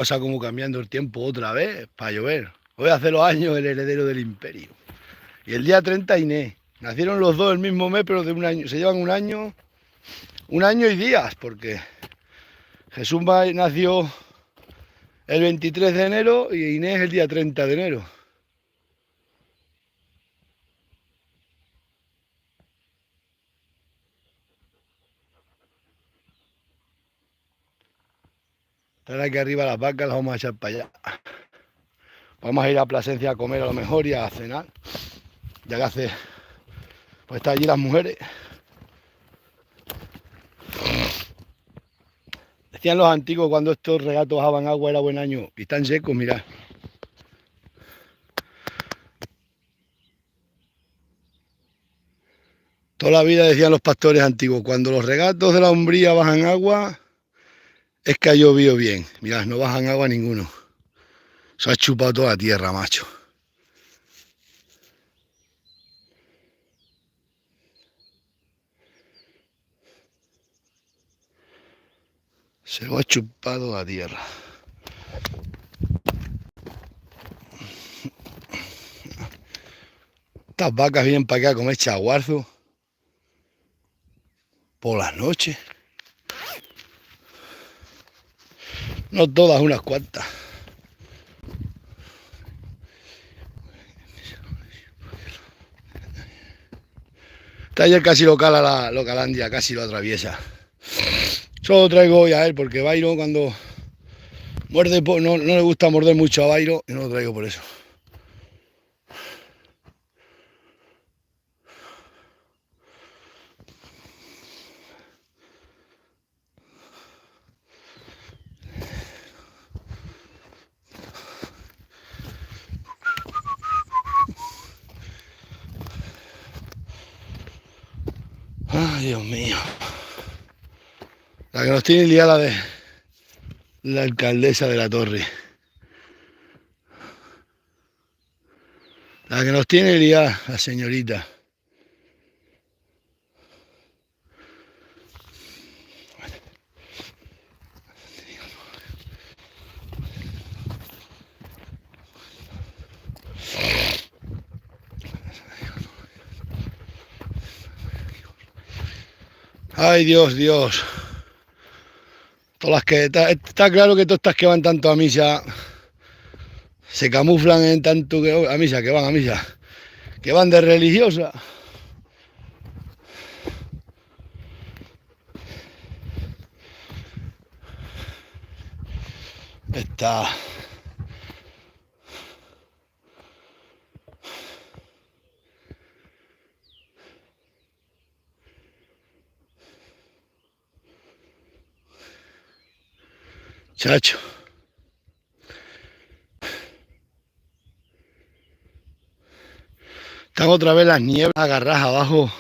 Pasa como cambiando el tiempo otra vez para llover. Hoy hace los años el heredero del imperio. Y el día 30 Inés. Nacieron los dos el mismo mes, pero de un año. Se llevan un año y días, porque Jesús nació el 23 de enero y Inés el día 30 de enero. Están aquí arriba las vacas, las vamos a echar para allá. Vamos a ir a Plasencia a comer a lo mejor y a cenar. Ya que hace, pues están allí las mujeres. Decían los antiguos cuando estos regatos bajaban agua era buen año. Y están secos, mirad. Toda la vida decían los pastores antiguos, cuando los regatos de la hombría bajan agua, es que ha llovido bien. Mirad, no bajan agua ninguno. Se ha chupado toda la tierra, macho. Se lo ha chupado la tierra. Estas vacas vienen para acá a comer chaguarzo por las noches. No todas, unas cuantas. Este ayer casi lo cala la localandia, casi lo atraviesa. Solo traigo hoy a él porque Byron cuando muerde, no le gusta morder mucho a Byron y no lo traigo por eso. Ay, Dios mío. La que nos tiene liada de la alcaldesa de la Torre. La que nos tiene liada, la señorita. Ay, Dios, Dios. Todas las que está claro que todas estas que van tanto a misa se camuflan en tanto que a misa, que van a misa, que van de religiosa. Está. Chacho. Están otra vez las nieblas agarradas abajo.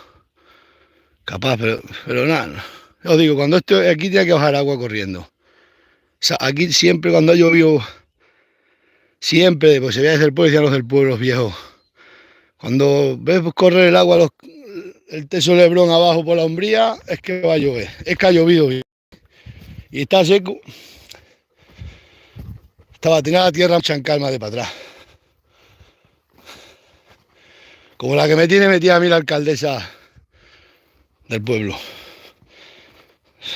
Capaz, pero nada. Os digo, cuando esto aquí tiene que bajar agua corriendo. O sea, aquí siempre cuando ha llovido, siempre, pues se veía desde el pueblo, decían los del pueblo, los viejos. Cuando ves correr el agua, el teso Lebrón abajo por la hombría, es que va a llover. Es que ha llovido y está seco. Tenía la tierra mucha en calma de para atrás. Como la que me tiene metida a mí la alcaldesa del pueblo.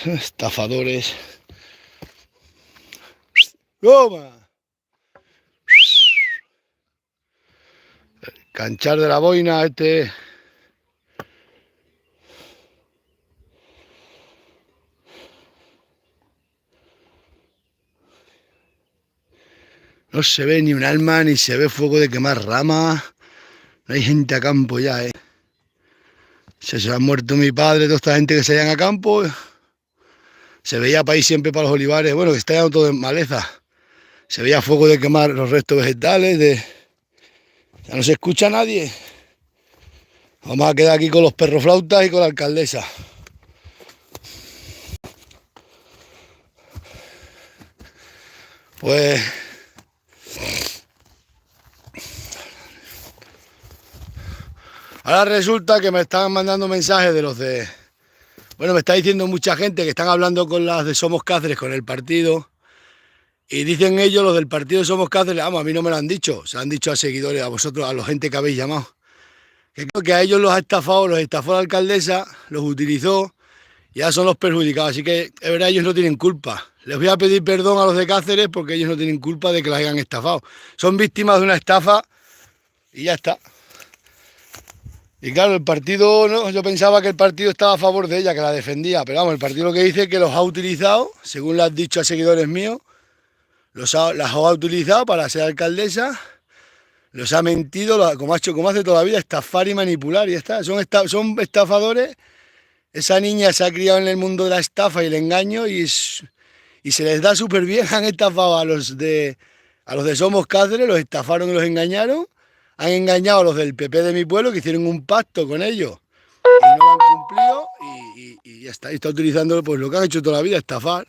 Estafadores. ¡Toma! Canchar de la boina, este. No se ve ni un alma, ni se ve fuego de quemar ramas. No hay gente a campo ya, Se ha muerto mi padre, toda esta gente que se iban a campo. Se veía para ir siempre para los olivares, bueno, que está ya todo en maleza. Se veía fuego de quemar los restos vegetales, ya no se escucha a nadie. Vamos a quedar aquí con los perroflautas y con la alcaldesa. Pues ahora resulta que me están mandando mensajes de los de... Bueno, me está diciendo mucha gente que están hablando con las de Somos Cáceres, con el partido, Y dicen ellos, los del partido Somos Cáceres, vamos, a mí no me lo han dicho, se lo han dicho a seguidores, a vosotros, a la gente que habéis llamado, que creo que a ellos los estafó la alcaldesa, los utilizó y ya son los perjudicados. Así que es verdad, ellos no tienen culpa. Les voy a pedir perdón a los de Cáceres porque ellos no tienen culpa de que las hayan estafado. Son víctimas de una estafa y ya está. Y claro, el partido, no, yo pensaba que el partido estaba a favor de ella, que la defendía, pero vamos, el partido lo que dice es que los ha utilizado, según le has dicho a seguidores míos, las ha utilizado para ser alcaldesa, los ha mentido, como hace toda la vida, estafar y manipular, y ya está. Son estafadores. Esa niña se ha criado en el mundo de la estafa y el engaño y se les da súper bien. Han estafado a los de Somos Cáceres, los estafaron y los engañaron. Han engañado a los del PP de mi pueblo, que hicieron un pacto con ellos y no lo han cumplido y ya está. Y está utilizando pues, lo que han hecho toda la vida, estafar.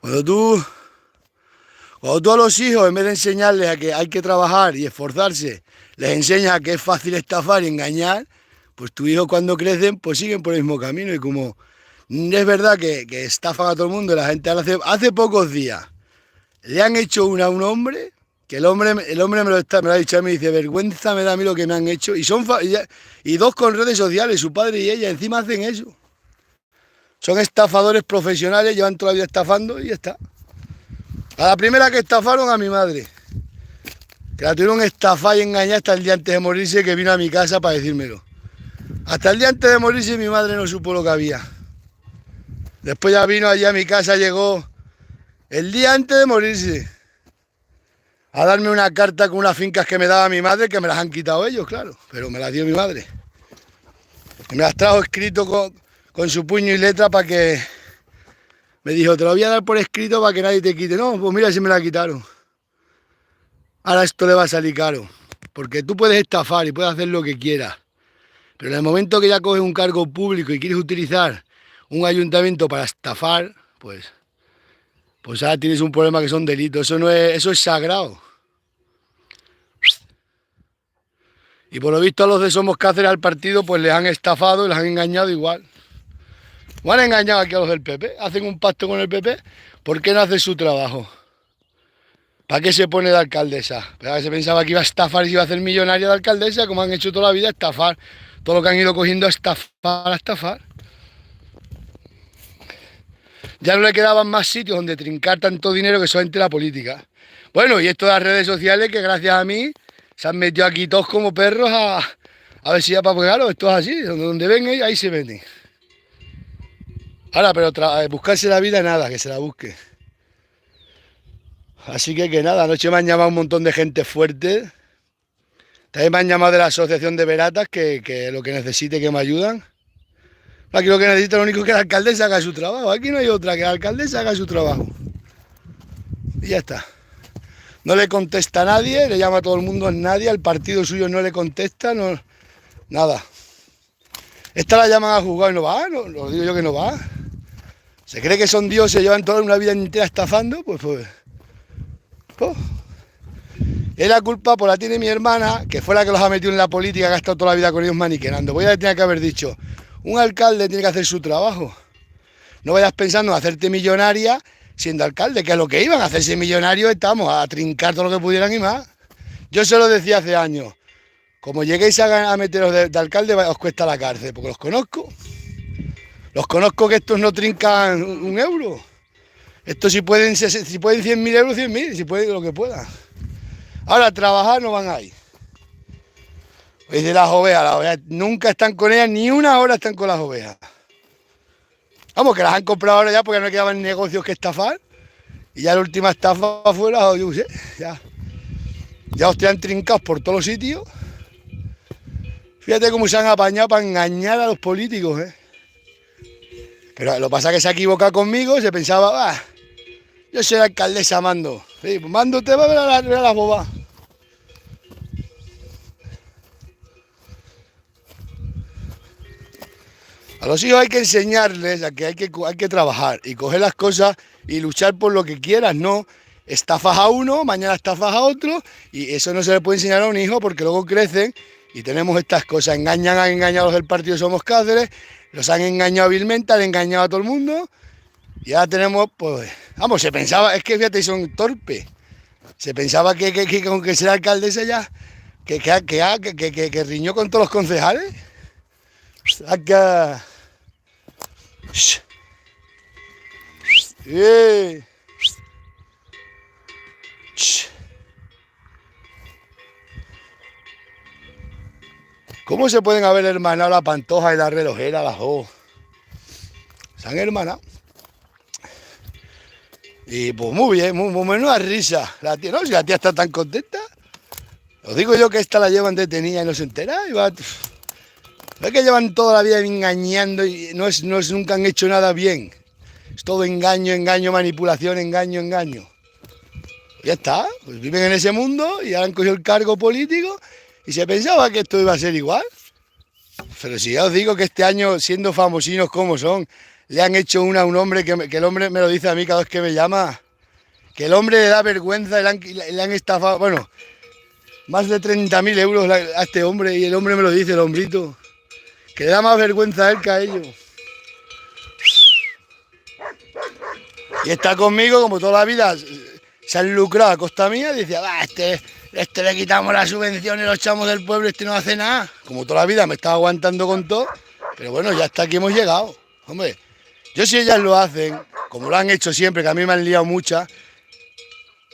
Cuando tú a los hijos, en vez de enseñarles a que hay que trabajar y esforzarse, les enseñas a que es fácil estafar y engañar, pues tus hijos cuando crecen, pues siguen por el mismo camino. Y como es verdad que estafan a todo el mundo, la gente hace pocos días le han hecho una a un hombre, que el hombre me lo ha dicho a mí, dice, vergüenza me da a mí lo que me han hecho. Y dos con redes sociales, su padre y ella, encima hacen eso. Son estafadores profesionales, llevan toda la vida estafando y ya está. A la primera que estafaron a mi madre, que la tuvieron estafada y engañada hasta el día antes de morirse, que vino a mi casa para decírmelo. Hasta el día antes de morirse mi madre no supo lo que había. Después ya vino allí a mi casa, llegó el día antes de morirse a darme una carta con unas fincas que me daba mi madre, que me las han quitado ellos, claro, pero me las dio mi madre. Me las trajo escrito con su puño y letra para que... Me dijo, te lo voy a dar por escrito para que nadie te quite. No, pues mira si me la quitaron. Ahora esto le va a salir caro. Porque tú puedes estafar y puedes hacer lo que quieras. Pero en el momento que ya coges un cargo público y quieres utilizar un ayuntamiento para estafar, pues ahora tienes un problema que son delitos. Eso es sagrado. Y por lo visto a los de Somos Cáceres al partido pues les han estafado y les han engañado igual. O han engañado aquí a los del PP, hacen un pacto con el PP, ¿por qué no hace su trabajo? ¿Para qué se pone de alcaldesa? Se pensaba que iba a estafar y se iba a hacer millonaria de alcaldesa, como han hecho toda la vida, estafar. Todo lo que han ido cogiendo a estafar. Ya no le quedaban más sitios donde trincar tanto dinero que solamente la política. Bueno, y esto de las redes sociales, que gracias a mí se han metido aquí todos como perros a ver si ya para pegarlo. Esto es así, donde ven ellos, ahí se meten. Ahora, pero buscarse la vida, nada, que se la busque. Así que nada, anoche me han llamado un montón de gente fuerte. También me han llamado de la asociación de Veratas, que lo que necesite, que me ayudan. Aquí lo que necesito es lo único que la alcaldesa haga su trabajo. Aquí no hay otra, que la alcaldesa haga su trabajo. Y ya está. No le contesta a nadie, le llama a todo el mundo a nadie, al partido suyo no le contesta, no, nada. Esta la llaman a juzgar y no va, no, lo digo yo que no va. Se cree que son dioses, llevan toda una vida entera estafando, pues. Y la culpa pues la tiene mi hermana, que fue la que los ha metido en la política, que ha estado toda la vida con ellos maniquenando. Voy a tener que haber dicho, un alcalde tiene que hacer su trabajo. No vayas pensando en hacerte millonaria siendo alcalde, que es lo que iban a hacerse millonarios, estamos a trincar todo lo que pudieran y más. Yo se lo decía hace años, como lleguéis a meteros de alcalde os cuesta la cárcel, porque los conozco. Los conozco que estos no trincan un euro. Estos si pueden 100.000 euros, 100.000, si pueden lo que puedan. Ahora a trabajar no van ahí. Pues de las ovejas nunca están con ellas, ni una hora están con las ovejas. Vamos, que las han comprado ahora ya porque no quedaban negocios que estafar. Y ya la última estafa fue yo sé, ya os tienen trincados por todos los sitios. Fíjate cómo se han apañado para engañar a los políticos, ¿eh? Pero lo que pasa es que se ha equivocado conmigo, se pensaba, yo soy la alcaldesa, mando. Sí, pues mando te va a ver a las bobas. A los hijos hay que enseñarles a que hay que trabajar y coger las cosas y luchar por lo que quieras, no estafas a uno, mañana estafas a otro, y eso no se le puede enseñar a un hijo porque luego crecen y tenemos estas cosas. Han engañado a los del partido Somos Cáceres, los han engañado vilmente, han engañado a todo el mundo Y ahora tenemos, pues, vamos, se pensaba, es que fíjate, son torpes. Se pensaba que con que ser alcaldesa ya, que riñó con todos los concejales. Acá. Eh. ¿Cómo se pueden haber hermanado la Pantoja y la Relojera, las dos? Se han hermanado. Y pues muy bien, muy menuda risa. La tía, no, si la tía está tan contenta. Os digo yo que esta la llevan detenida y no se entera. Y va, es que llevan toda la vida engañando y nunca han hecho nada bien. Es todo engaño, engaño, manipulación, engaño, engaño. Ya está, pues viven en ese mundo y han cogido el cargo político y se pensaba que esto iba a ser igual. Pero si ya os digo que este año, siendo famosinos como son, le han hecho una a un hombre que el hombre me lo dice a mí cada vez que me llama, que el hombre le da vergüenza, le han estafado, bueno, más de 30.000 euros a este hombre y el hombre me lo dice, el hombrito, que le da más vergüenza a él que a ellos. Y está conmigo como toda la vida, se han lucrado a costa mía, y decía, este le quitamos la subvención y lo echamos del pueblo, este no hace nada. Como toda la vida me estaba aguantando con todo, pero bueno, ya hasta aquí hemos llegado. Hombre, yo si ellas lo hacen, como lo han hecho siempre, que a mí me han liado muchas,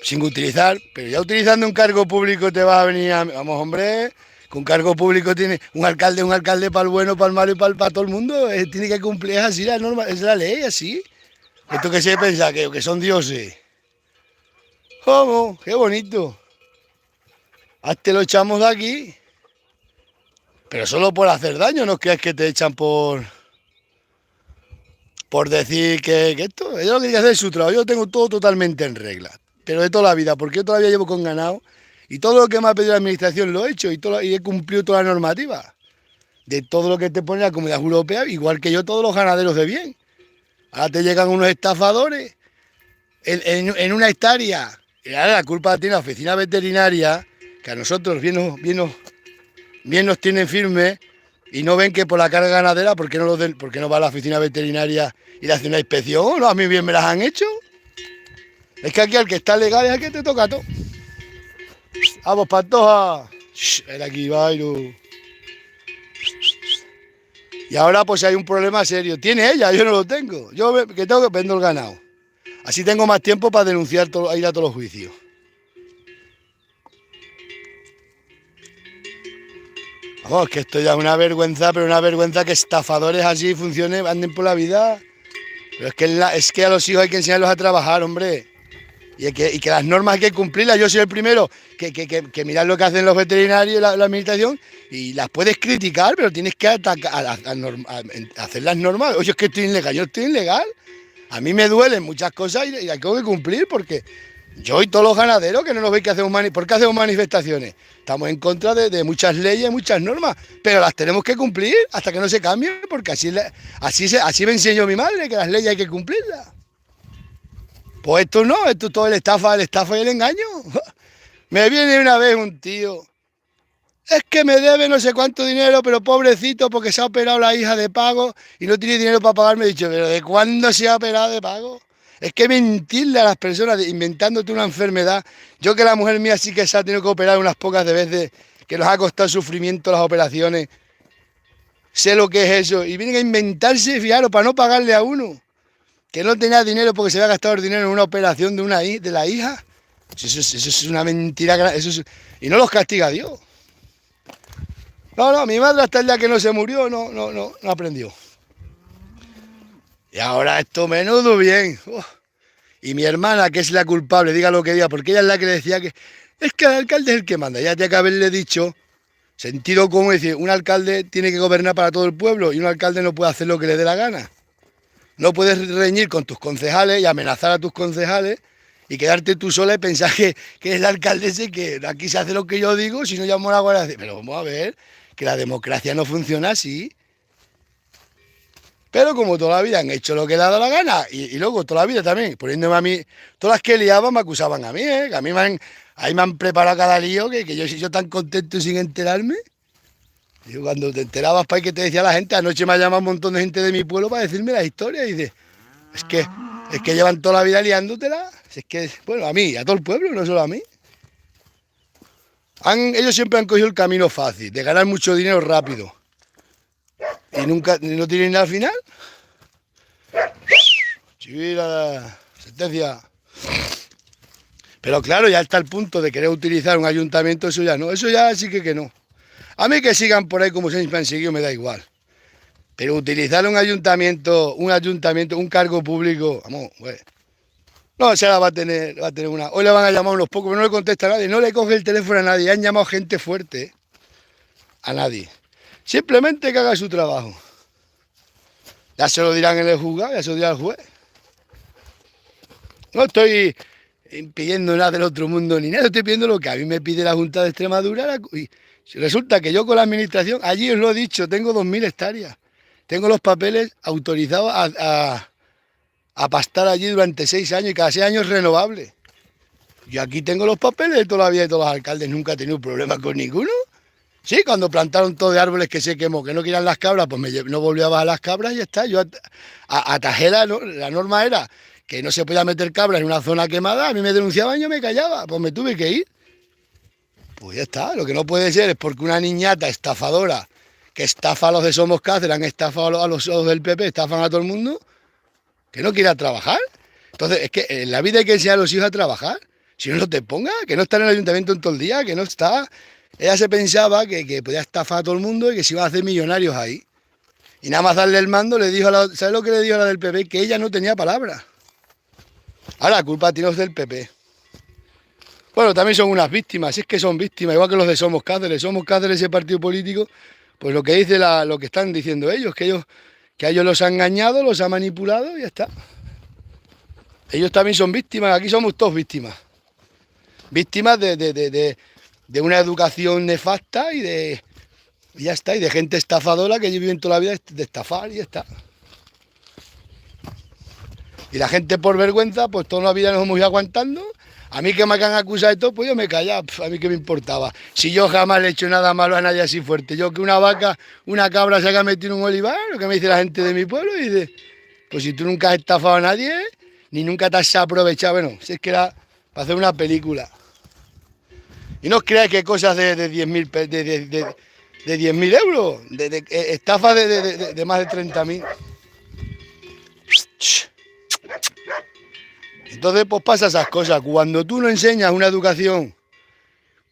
sin utilizar, pero ya utilizando un cargo público te vas a venir a... Vamos, hombre, que un cargo público tiene un alcalde para el bueno, para el malo y para todo el mundo, tiene que cumplir, es así la norma, es la ley, así. Esto que se piensa que son dioses. ¿Cómo? Qué bonito. Hazte lo echamos de aquí. Pero solo por hacer daño, no creas que te echan por decir que esto. Ellos lo que tienen que hacer es su trabajo. Yo tengo todo totalmente en regla. Pero de toda la vida, porque yo todavía llevo con ganado. Y todo lo que me ha pedido la administración lo he hecho y he cumplido toda la normativa. De todo lo que te pone la Comunidad Europea, igual que yo todos los ganaderos de bien. Ahora te llegan unos estafadores en una hectárea. Y ahora la culpa la tiene la oficina veterinaria, que a nosotros bien nos tienen firmes y no ven que por la carga ganadera, ¿por qué no va a la oficina veterinaria y le hace una inspección? No, a mí bien me las han hecho. Es que aquí al que está legal es al que te toca todo. Vamos, Pantoja. Ven aquí, Bairo. Y ahora pues hay un problema serio. Tiene ella, yo no lo tengo. Yo que tengo que vendo el ganado. Así tengo más tiempo para denunciar, ir a todos los juicios. Vamos, que esto ya es una vergüenza, pero una vergüenza que estafadores así funcionen, anden por la vida. Pero es que a los hijos hay que enseñarlos a trabajar, hombre. Y que las normas hay que cumplirlas. Yo soy el primero que mirar lo que hacen los veterinarios y la administración y las puedes criticar, pero tienes que hacer las normas. Oye, es que estoy ilegal, yo estoy ilegal. A mí me duelen muchas cosas y hay que cumplir porque yo y todos los ganaderos que no nos veis que hacemos ¿por qué hacemos manifestaciones? Estamos en contra de muchas leyes, muchas normas, pero las tenemos que cumplir hasta que no se cambien, porque así me enseñó mi madre, que las leyes hay que cumplirlas. Pues esto no, esto es todo el estafa y el engaño. Me viene una vez un tío, es que me debe no sé cuánto dinero, pero pobrecito, porque se ha operado la hija de pago y no tiene dinero para pagarme. He dicho, pero ¿de cuándo se ha operado de pago? Es que mentirle a las personas, inventándote una enfermedad. Yo que la mujer mía sí que se ha tenido que operar unas pocas de veces, que nos ha costado sufrimiento las operaciones. Sé lo que es eso. Y vienen a inventarse, fijaros, para no pagarle a uno. Que no tenía dinero porque se había gastado el dinero en una operación de la hija. Eso es una mentira. Y no los castiga Dios. No, mi madre hasta el día que no se murió no aprendió. Y ahora esto menudo bien. Y mi hermana, que es la culpable, diga lo que diga, porque ella es la que le decía que es que el alcalde es el que manda. Ya tiene que haberle dicho, sentido común, es decir, un alcalde tiene que gobernar para todo el pueblo y un alcalde no puede hacer lo que le dé la gana. No puedes reñir con tus concejales y amenazar a tus concejales y quedarte tú sola y pensar que es la alcaldesa y que aquí se hace lo que yo digo, si no llamo a la Guardia Civil. Pero vamos a ver, que la democracia no funciona así. Pero como toda la vida han hecho lo que le ha dado la gana, y luego toda la vida también, poniéndome a mí, todas las que liaban me acusaban a mí, que a mí ahí me han preparado cada lío, que yo tan contento sin enterarme. Digo, cuando te enterabas, para que te decía la gente, anoche me ha llamado un montón de gente de mi pueblo para decirme las historias, y dice, es que Es que llevan toda la vida liándotela. Es que, bueno, a mí, a todo el pueblo, no solo a mí. Ellos siempre han cogido el camino fácil, de ganar mucho dinero rápido. Y nunca, no tienen nada al final. Sí, la sentencia. Pero claro, ya está el punto de querer utilizar un ayuntamiento, eso ya no. Eso ya sí que no. A mí que sigan por ahí como se han seguido me da igual. Pero utilizar un ayuntamiento, un cargo público, vamos, pues. No, se la va a tener una. Hoy le van a llamar unos pocos, pero no le contesta a nadie, no le coge el teléfono a nadie. Han llamado gente fuerte, ¿eh? A nadie. Simplemente que haga su trabajo. Ya se lo dirán en el juzgado, ya se lo dirá el juez. No estoy pidiendo nada del otro mundo ni nada, estoy pidiendo lo que a mí me pide la Junta de Extremadura. Y resulta que yo con la administración, allí os lo he dicho, tengo 2000 hectáreas. Tengo los papeles autorizados a pastar allí durante 6 años y cada 6 años es renovable. Yo aquí tengo los papeles de toda la vida de todos los alcaldes, nunca he tenido problemas con ninguno. Sí, cuando plantaron todo de árboles que se quemó, que no querían las cabras, pues no volvió a bajar las cabras y ya está. Yo atajé la norma era que no se podía meter cabras en una zona quemada, a mí me denunciaban y yo me callaba, pues me tuve que ir. Pues ya está, lo que no puede ser es porque una niñata estafadora que estafa a los de Somos Cáceres, han estafado a los del PP, estafan a todo el mundo, que no quiera trabajar. Entonces, es que en la vida hay que enseñar a los hijos a trabajar. Si no te ponga, que no está en el ayuntamiento en todo el día, que no está. Ella se pensaba que podía estafar a todo el mundo y que se iban a hacer millonarios ahí. Y nada más darle el mando, le dijo ¿sabes lo que le dijo a la del PP? Que ella no tenía palabra. Ahora, la culpa tiene los del PP. Bueno, también son unas víctimas, es que son víctimas, igual que los de Somos Cáceres. Somos Cáceres, ese partido político, pues lo que dice lo que están diciendo ellos, que a ellos los ha engañado, los ha manipulado y ya está. Ellos también son víctimas, aquí somos todos víctimas. Víctimas de una educación nefasta y ya está, y de gente estafadora que viven toda la vida de estafar y ya está. Y la gente por vergüenza, pues toda la vida nos hemos ido aguantando. A mí que me han acusado de todo, pues yo me callaba, a mí que me importaba. Si yo jamás le he hecho nada malo a nadie así fuerte. Yo que una vaca, una cabra se haya metido en un olivar, lo que me dice la gente de mi pueblo, y dice, pues si tú nunca has estafado a nadie, ni nunca te has aprovechado, bueno, si es que era para hacer una película. Y no os creáis que cosas de 10.000 de 10.000 euros, estafas de más de 30.000. Entonces, pues pasa esas cosas. Cuando tú no enseñas una educación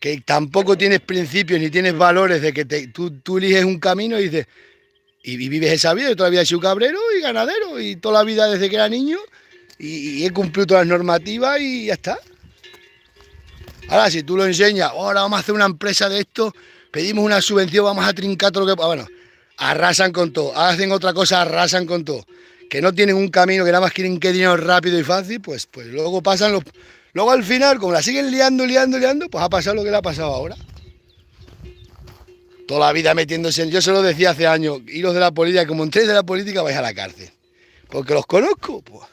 que tampoco tienes principios ni tienes valores de que tú eliges un camino y dices, y vives esa vida, yo toda la vida he sido cabrero y ganadero, y toda la vida desde que era niño, y he cumplido todas las normativas y ya está. Ahora, si tú lo enseñas, ahora vamos a hacer una empresa de esto, pedimos una subvención, vamos a trincar todo lo que... Bueno, arrasan con todo, hacen otra cosa, arrasan con todo. Que no tienen un camino, que nada más quieren que dinero rápido y fácil, pues luego pasan los... Luego al final, como la siguen liando, pues ha pasado lo que le ha pasado ahora. Toda la vida metiéndose en... Yo se lo decía hace años, iros de la política, como entréis de la política vais a la cárcel. Porque los conozco, pues.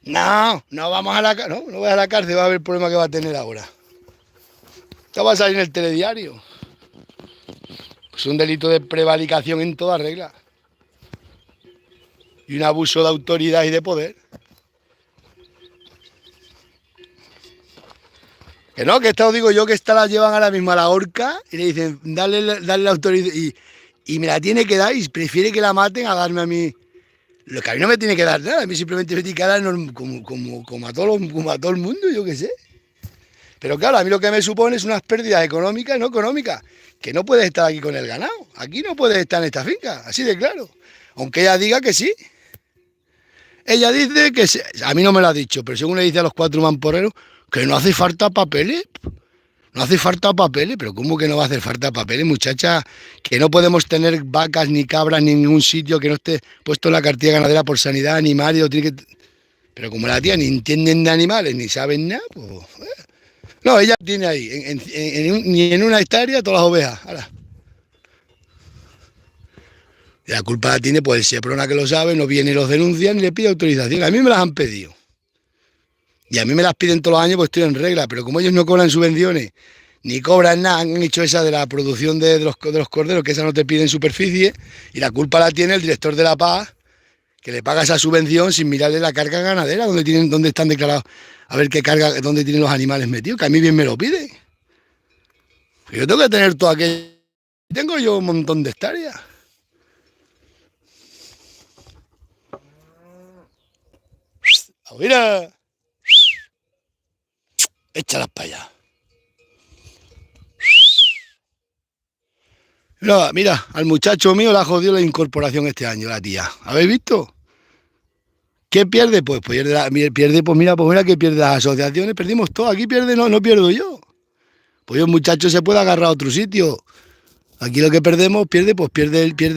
No vamos a la cárcel, no vais a la cárcel, va a ver el problema que va a tener ahora. Esto va a salir en el telediario. Es un delito de prevaricación en toda regla. Y un abuso de autoridad y de poder. Que no, que esta os digo yo que esta la llevan ahora mismo a la horca y le dicen, dale la autoridad y me la tiene que dar y prefiere que la maten a darme a mí. Lo que a mí no me tiene que dar nada, a mí simplemente me tiene que dar como a todo el mundo, yo qué sé. Pero claro, a mí lo que me supone es unas pérdidas económicas y no económicas, que no puedes estar aquí con el ganado, aquí no puedes estar en esta finca, así de claro. Aunque ella diga que sí. Ella dice que sí, a mí no me lo ha dicho, pero según le dice a los 4 mamporreros, que no hace falta papeles. No hace falta papeles, pero ¿cómo que no va a hacer falta papeles, muchacha? Que no podemos tener vacas ni cabras ni en ningún sitio que no esté puesto en la cartilla ganadera por sanidad animal y tiene que... Pero como la tía ni entienden de animales ni saben nada, pues... No, ella tiene ahí, ni en una hectárea todas las ovejas. Ahora. Y la culpa la tiene pues el Seprona que lo sabe, no viene y los denuncian ni le pide autorización. A mí me las han pedido. Y a mí me las piden todos los años pues estoy en regla, pero como ellos no cobran subvenciones, ni cobran nada, han hecho esa de la producción de los corderos, que esa no te piden superficie, y la culpa la tiene el director de La Paz, que le paga esa subvención sin mirarle la carga ganadera, donde están declarados, a ver qué carga, dónde tienen los animales metidos, que a mí bien me lo pide. Yo tengo que tener todo aquello. Tengo yo un montón de hectáreas. Mira, échalas para allá. Mira, al muchacho mío le ha jodido la incorporación este año, la tía. ¿Habéis visto? ¿Qué pierde? Pues mira que pierde las asociaciones, perdimos todo. Aquí pierde, no pierdo yo. Pues el muchacho se puede agarrar a otro sitio. Aquí lo que perdemos, pierden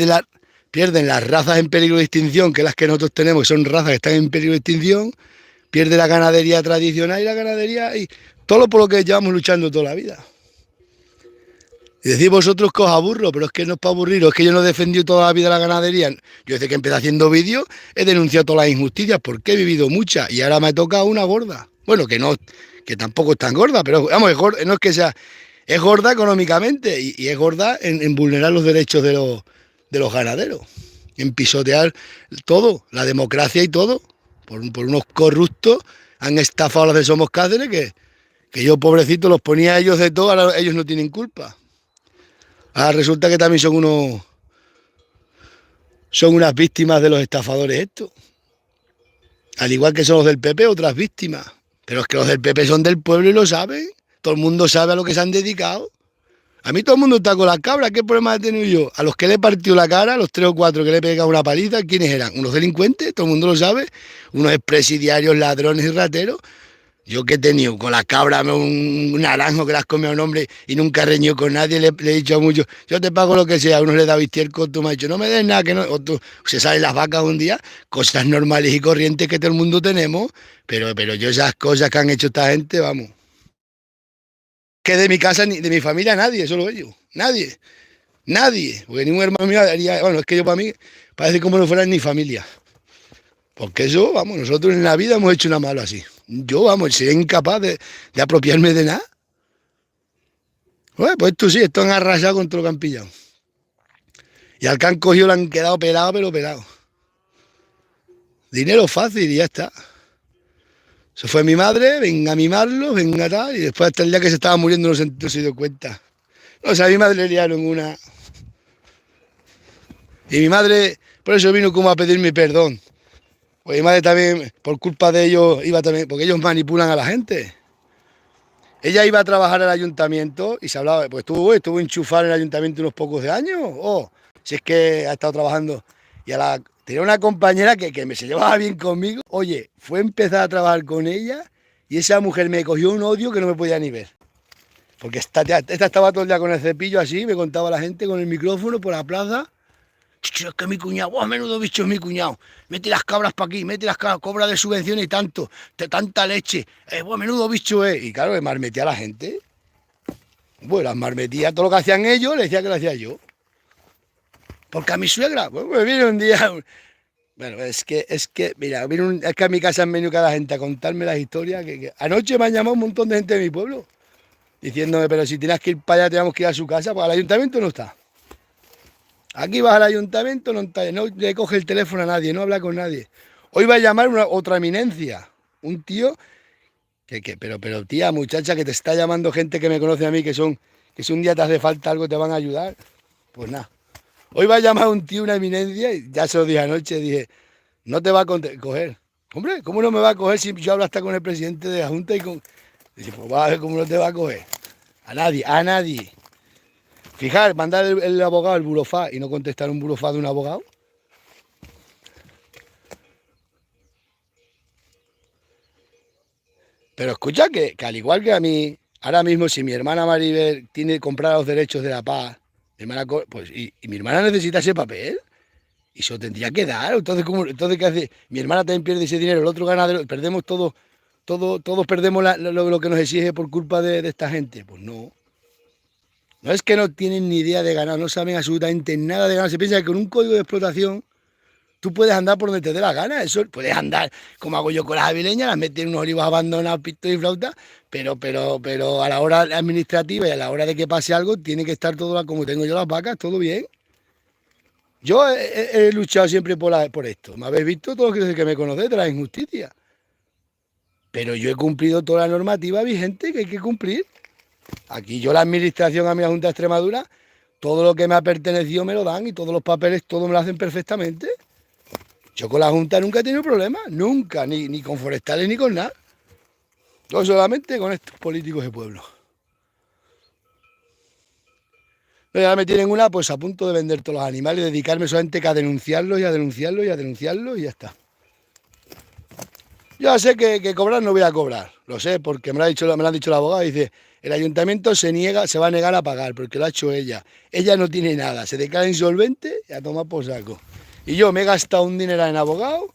las razas en peligro de extinción, que las que nosotros tenemos, que son razas que están en peligro de extinción, pierde la ganadería tradicional y la ganadería y todo por lo que llevamos luchando toda la vida. Y decís vosotros que os aburro, pero es que no es para aburriros, es que yo no he defendido toda la vida la ganadería. Yo desde que empecé haciendo vídeos he denunciado todas las injusticias, porque he vivido muchas y ahora me toca una gorda. Bueno, que tampoco es tan gorda, pero vamos, no es que sea, es gorda económicamente y es gorda en vulnerar los derechos de los ganaderos, en pisotear todo, la democracia y todo, por unos corruptos han estafado a los de Somos Cáceres que yo, pobrecito, los ponía a ellos de todo, ahora ellos no tienen culpa. Ahora resulta que también son unas víctimas de los estafadores estos. Al igual que son los del PP, otras víctimas. Pero es que los del PP son del pueblo y lo saben. Todo el mundo sabe a lo que se han dedicado. A mí todo el mundo está con las cabras. ¿Qué problema he tenido yo? A los que le he partido la cara, a los 3 o 4 que le he pegado una paliza, ¿quiénes eran? Unos delincuentes, todo el mundo lo sabe. Unos expresidiarios, ladrones y rateros. Yo que he tenido con la cabra un naranjo que las comió a un hombre y nunca reñió con nadie, le he dicho a muchos, yo te pago lo que sea, a uno le da estiércol, tú me has dicho, no me des nada, que no, se salen las vacas un día, cosas normales y corrientes que todo el mundo tenemos, pero yo esas cosas que han hecho esta gente, vamos. Que de mi casa ni de mi familia nadie, solo ellos, nadie, porque ningún hermano mío haría, bueno, es que yo para mí parece como no fueran ni familia. Porque eso, vamos, nosotros en la vida hemos hecho una mala así. Yo, vamos, sería incapaz de apropiarme de nada. Bueno, pues esto sí, esto han arrasado con todo lo que han pillado. Y al que han cogido le han quedado pelado, pero pelado. Dinero fácil y ya está. Se fue mi madre, venga a mimarlo, venga tal, y después hasta el día que se estaba muriendo no se dio cuenta. O sea, a mi madre le liaron una. Y mi madre, por eso vino como a pedirme perdón. Pues mi madre también, por culpa de ellos, iba también, porque ellos manipulan a la gente. Ella iba a trabajar al ayuntamiento y se hablaba, pues estuvo enchufada en el ayuntamiento unos pocos de años, si es que ha estado trabajando. Y tenía una compañera que se llevaba bien conmigo. Oye, fue a empezar a trabajar con ella y esa mujer me cogió un odio que no me podía ni ver. Porque esta estaba todo el día con el cepillo así, me contaba la gente con el micrófono por la plaza. Es que mi cuñado, menudo bicho es mi cuñado, mete las cabras para aquí, mete las cabras, cobra de subvenciones y tanto, tanta leche, menudo bicho es. Y claro, me marmetía a la gente. Bueno, las marmetía, todo lo que hacían ellos, le decía que lo hacía yo. Porque a mi suegra, pues me viene un día. Bueno, es que, mira, es que a mi casa han venido cada gente a contarme las historias. Que anoche me han llamado un montón de gente de mi pueblo, diciéndome, pero si tienes que ir para allá, tenemos que ir a su casa, pues al ayuntamiento no está. Aquí vas al ayuntamiento, no le coge el teléfono a nadie, no habla con nadie. Hoy va a llamar otra eminencia, un tío pero tía, muchacha, que te está llamando gente que me conoce a mí, que si un día te hace falta algo te van a ayudar. Pues nada. Hoy va a llamar un tío, una eminencia, y ya se lo dije anoche, dije, no te va a coger. Hombre, ¿cómo no me va a coger si yo hablo hasta con el presidente de la Junta y con... Dice, pues va a ver cómo no te va a coger. A nadie. Fijar, mandar el abogado al burofá y no contestar un burofá de un abogado. Pero escucha que al igual que a mí, ahora mismo si mi hermana Maribel tiene comprar los derechos de la paz, pues, y mi hermana necesita ese papel, y se lo tendría que dar. Entonces ¿qué hace? Mi hermana también pierde ese dinero, el otro ganadero, perdemos todos perdemos lo que nos exige por culpa de esta gente. Pues no. No es que no tienen ni idea de ganar, no saben absolutamente nada de ganar. Se piensa que con un código de explotación tú puedes andar por donde te dé la gana. Eso puedes andar como hago yo con las avileñas, las meter en unos olivos abandonados, pisto y flauta, pero a la hora administrativa y a la hora de que pase algo, tiene que estar todo como tengo yo las vacas, todo bien. Yo he luchado siempre por esto. Me habéis visto todos los que me conocéis de la injusticia. Pero yo he cumplido toda la normativa vigente que hay que cumplir. Aquí yo la administración a mi Junta de Extremadura, todo lo que me ha pertenecido me lo dan y todos los papeles, todo me lo hacen perfectamente. Yo con la Junta nunca he tenido problemas, nunca, ni con forestales ni con nada. Yo solamente con estos políticos de pueblo. Pero ya me tienen una, pues a punto de vender todos los animales y dedicarme solamente a denunciarlos y a denunciarlos y a denunciarlos y ya está. Yo sé que cobrar no voy a cobrar, lo sé, porque me lo han dicho la abogada, dice, el ayuntamiento se va a negar a pagar, porque lo ha hecho ella. Ella no tiene nada, se declara insolvente y a tomar por saco. Y yo me he gastado un dinero en abogado,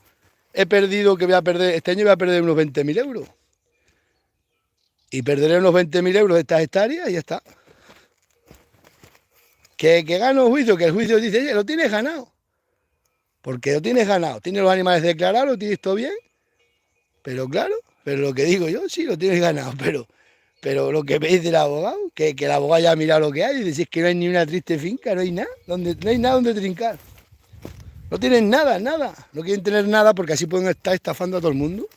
he perdido, este año voy a perder unos 20.000 euros. Y perderé unos 20.000 euros de estas hectáreas y ya está. Que gano un juicio, que el juicio dice, oye, lo tienes ganado. Porque lo tienes ganado, tienes los animales declarados, lo tienes todo bien. Pero claro, pero lo que digo yo, sí, lo tienes ganado, pero lo que me dice el abogado, que el abogado ya ha mirado lo que hay y dice que no hay ni una triste finca, no hay nada, no hay nada donde trincar. No tienen nada, nada. No quieren tener nada porque así pueden estar estafando a todo el mundo.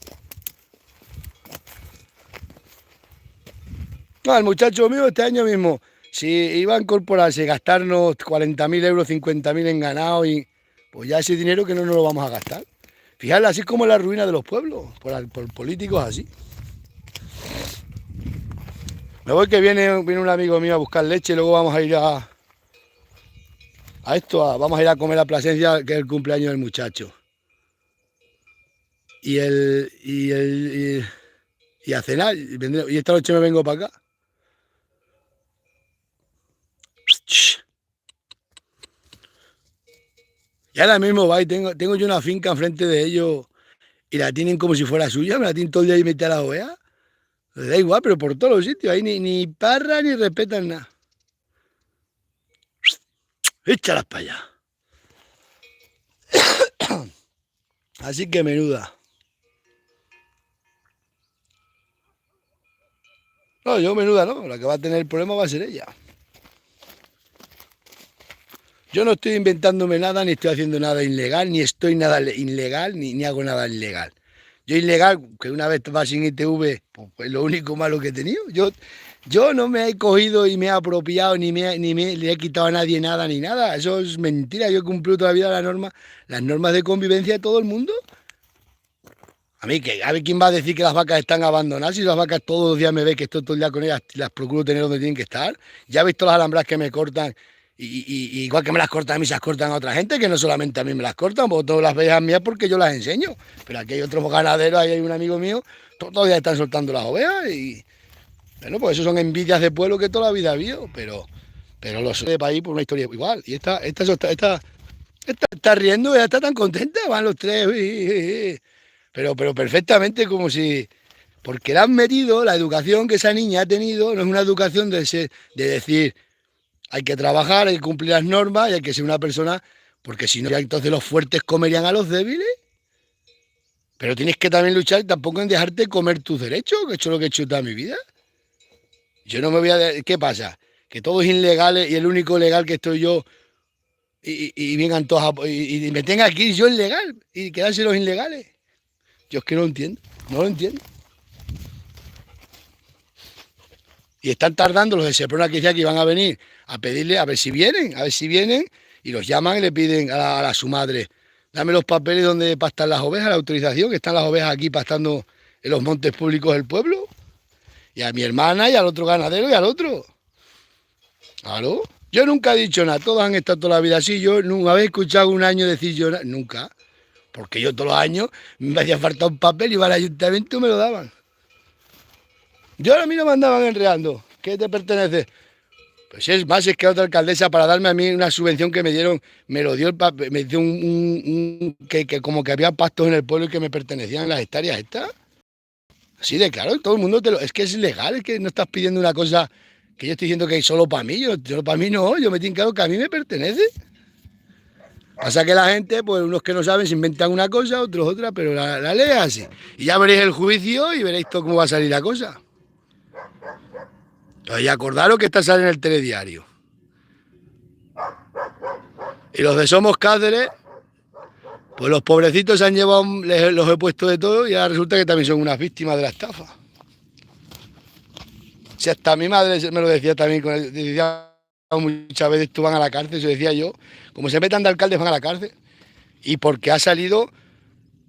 No, el muchacho mío este año mismo, si iba a incorporarse, gastarnos 40.000 euros, 50.000 en ganado, y pues ya ese dinero que no nos lo vamos a gastar. Fijarse, así es como la ruina de los pueblos, por políticos así. Me voy que viene un amigo mío a buscar leche y luego vamos a ir vamos a ir a comer a Plasencia, que es el cumpleaños del muchacho. Y a cenar, y esta noche me vengo para acá. Y ahora mismo va y tengo yo una finca enfrente de ellos y la tienen como si fuera suya, me la tienen todo el día y metida a la oveja. Les da igual, pero por todos los sitios, ahí ni parra ni respetan nada. Échalas para allá. Así que menuda. No, yo menuda no, la que va a tener el problema va a ser ella. Yo no estoy inventándome nada, ni estoy haciendo nada ilegal, ni estoy nada ilegal, ni hago nada ilegal. Yo ilegal, que una vez va sin ITV, pues lo único malo que he tenido. Yo no me he cogido y me he apropiado, le he quitado a nadie nada, ni nada. Eso es mentira. Yo he cumplido toda la vida las normas de convivencia de todo el mundo. A ver quién va a decir que las vacas están abandonadas, si las vacas todos los días me ve que estoy todo el día con ellas, las procuro tener donde tienen que estar. Ya he visto las alambras que me cortan, y igual que me las cortan a mí, se las cortan a otra gente, que no solamente a mí me las cortan, porque todas las veis mías porque yo las enseño. Pero aquí hay otros ganaderos, ahí hay un amigo mío, todos los días están soltando las ovejas y... Bueno, pues eso son envidias de pueblo que toda la vida ha habido, pero los de país por una historia igual. Y esta está riendo, ella está tan contenta, van los tres, pero perfectamente como si... Porque le han metido la educación que esa niña ha tenido, no es una educación de decir, hay que trabajar, hay que cumplir las normas y hay que ser una persona, porque si no, ya entonces los fuertes comerían a los débiles. Pero tienes que también luchar tampoco en dejarte comer tus derechos, que he hecho lo que he hecho toda mi vida. Yo no me voy a... ¿Qué pasa? Que todo es ilegal y el único legal que estoy yo y vengan todos y me tenga aquí yo ilegal y quedarse los ilegales. Yo es que no lo entiendo, no lo entiendo. Y están tardando los de Seprona que decía que iban a venir a pedirle, a ver si vienen, y los llaman y le piden a su madre, dame los papeles donde pastan las ovejas, la autorización, que están las ovejas aquí pastando en los montes públicos del pueblo, y a mi hermana y al otro ganadero y al otro. Claro, yo nunca he dicho nada, todos han estado toda la vida así, yo nunca había escuchado un año decir yo nada, nunca, porque yo todos los años me hacía falta un papel, iba al ayuntamiento y me lo daban. Yo a mí no me andaban enredando. ¿Qué te pertenece? Pues es más, es que otra alcaldesa para darme a mí una subvención que me dieron, me lo dio el papel, me dio que como que había pactos en el pueblo y que me pertenecían las hectáreas estas. Así de claro, todo el mundo es que es legal, es que no estás pidiendo una cosa que yo estoy diciendo que es solo para mí, yo para mí no, yo me tengo claro que a mí me pertenece. Pasa que la gente, pues unos que no saben, se inventan una cosa, otros otra, pero la ley es así. Y ya veréis el juicio y veréis todo cómo va a salir la cosa. Y acordaros que esta sale en el telediario. Y los de Somos Cáceres, pues los pobrecitos se han llevado, los he puesto de todo y ahora resulta que también son unas víctimas de la estafa. Si hasta mi madre me lo decía también, decía muchas veces tú van a la cárcel, eso decía yo, como se metan de alcaldes van a la cárcel. Y porque ha salido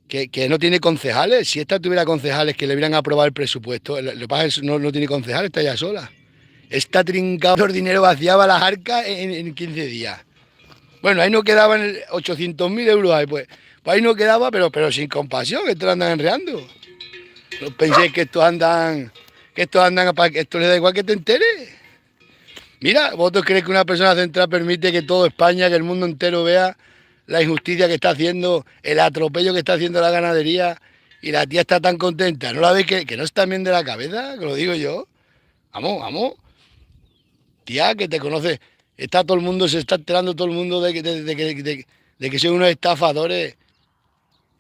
que no tiene concejales. Si esta tuviera concejales que le hubieran aprobado el presupuesto, lo que pasa es que no tiene concejales, está ya sola. Esta trincada por dinero vaciaba las arcas en 15 días. Bueno, ahí no quedaban 800.000 euros ahí, pues ahí no quedaba, pero sin compasión, que estos andan enreando. No penséis que estos andan para que esto les da igual que te enteres. Mira, ¿vosotros creéis que una persona central permite que todo España, que el mundo entero vea la injusticia que está haciendo, el atropello que está haciendo la ganadería y la tía está tan contenta? ¿No la veis que no está bien de la cabeza? Que lo digo yo. Vamos. Tía, que te conoce. Está todo el mundo, se está enterando todo el mundo de que son unos estafadores.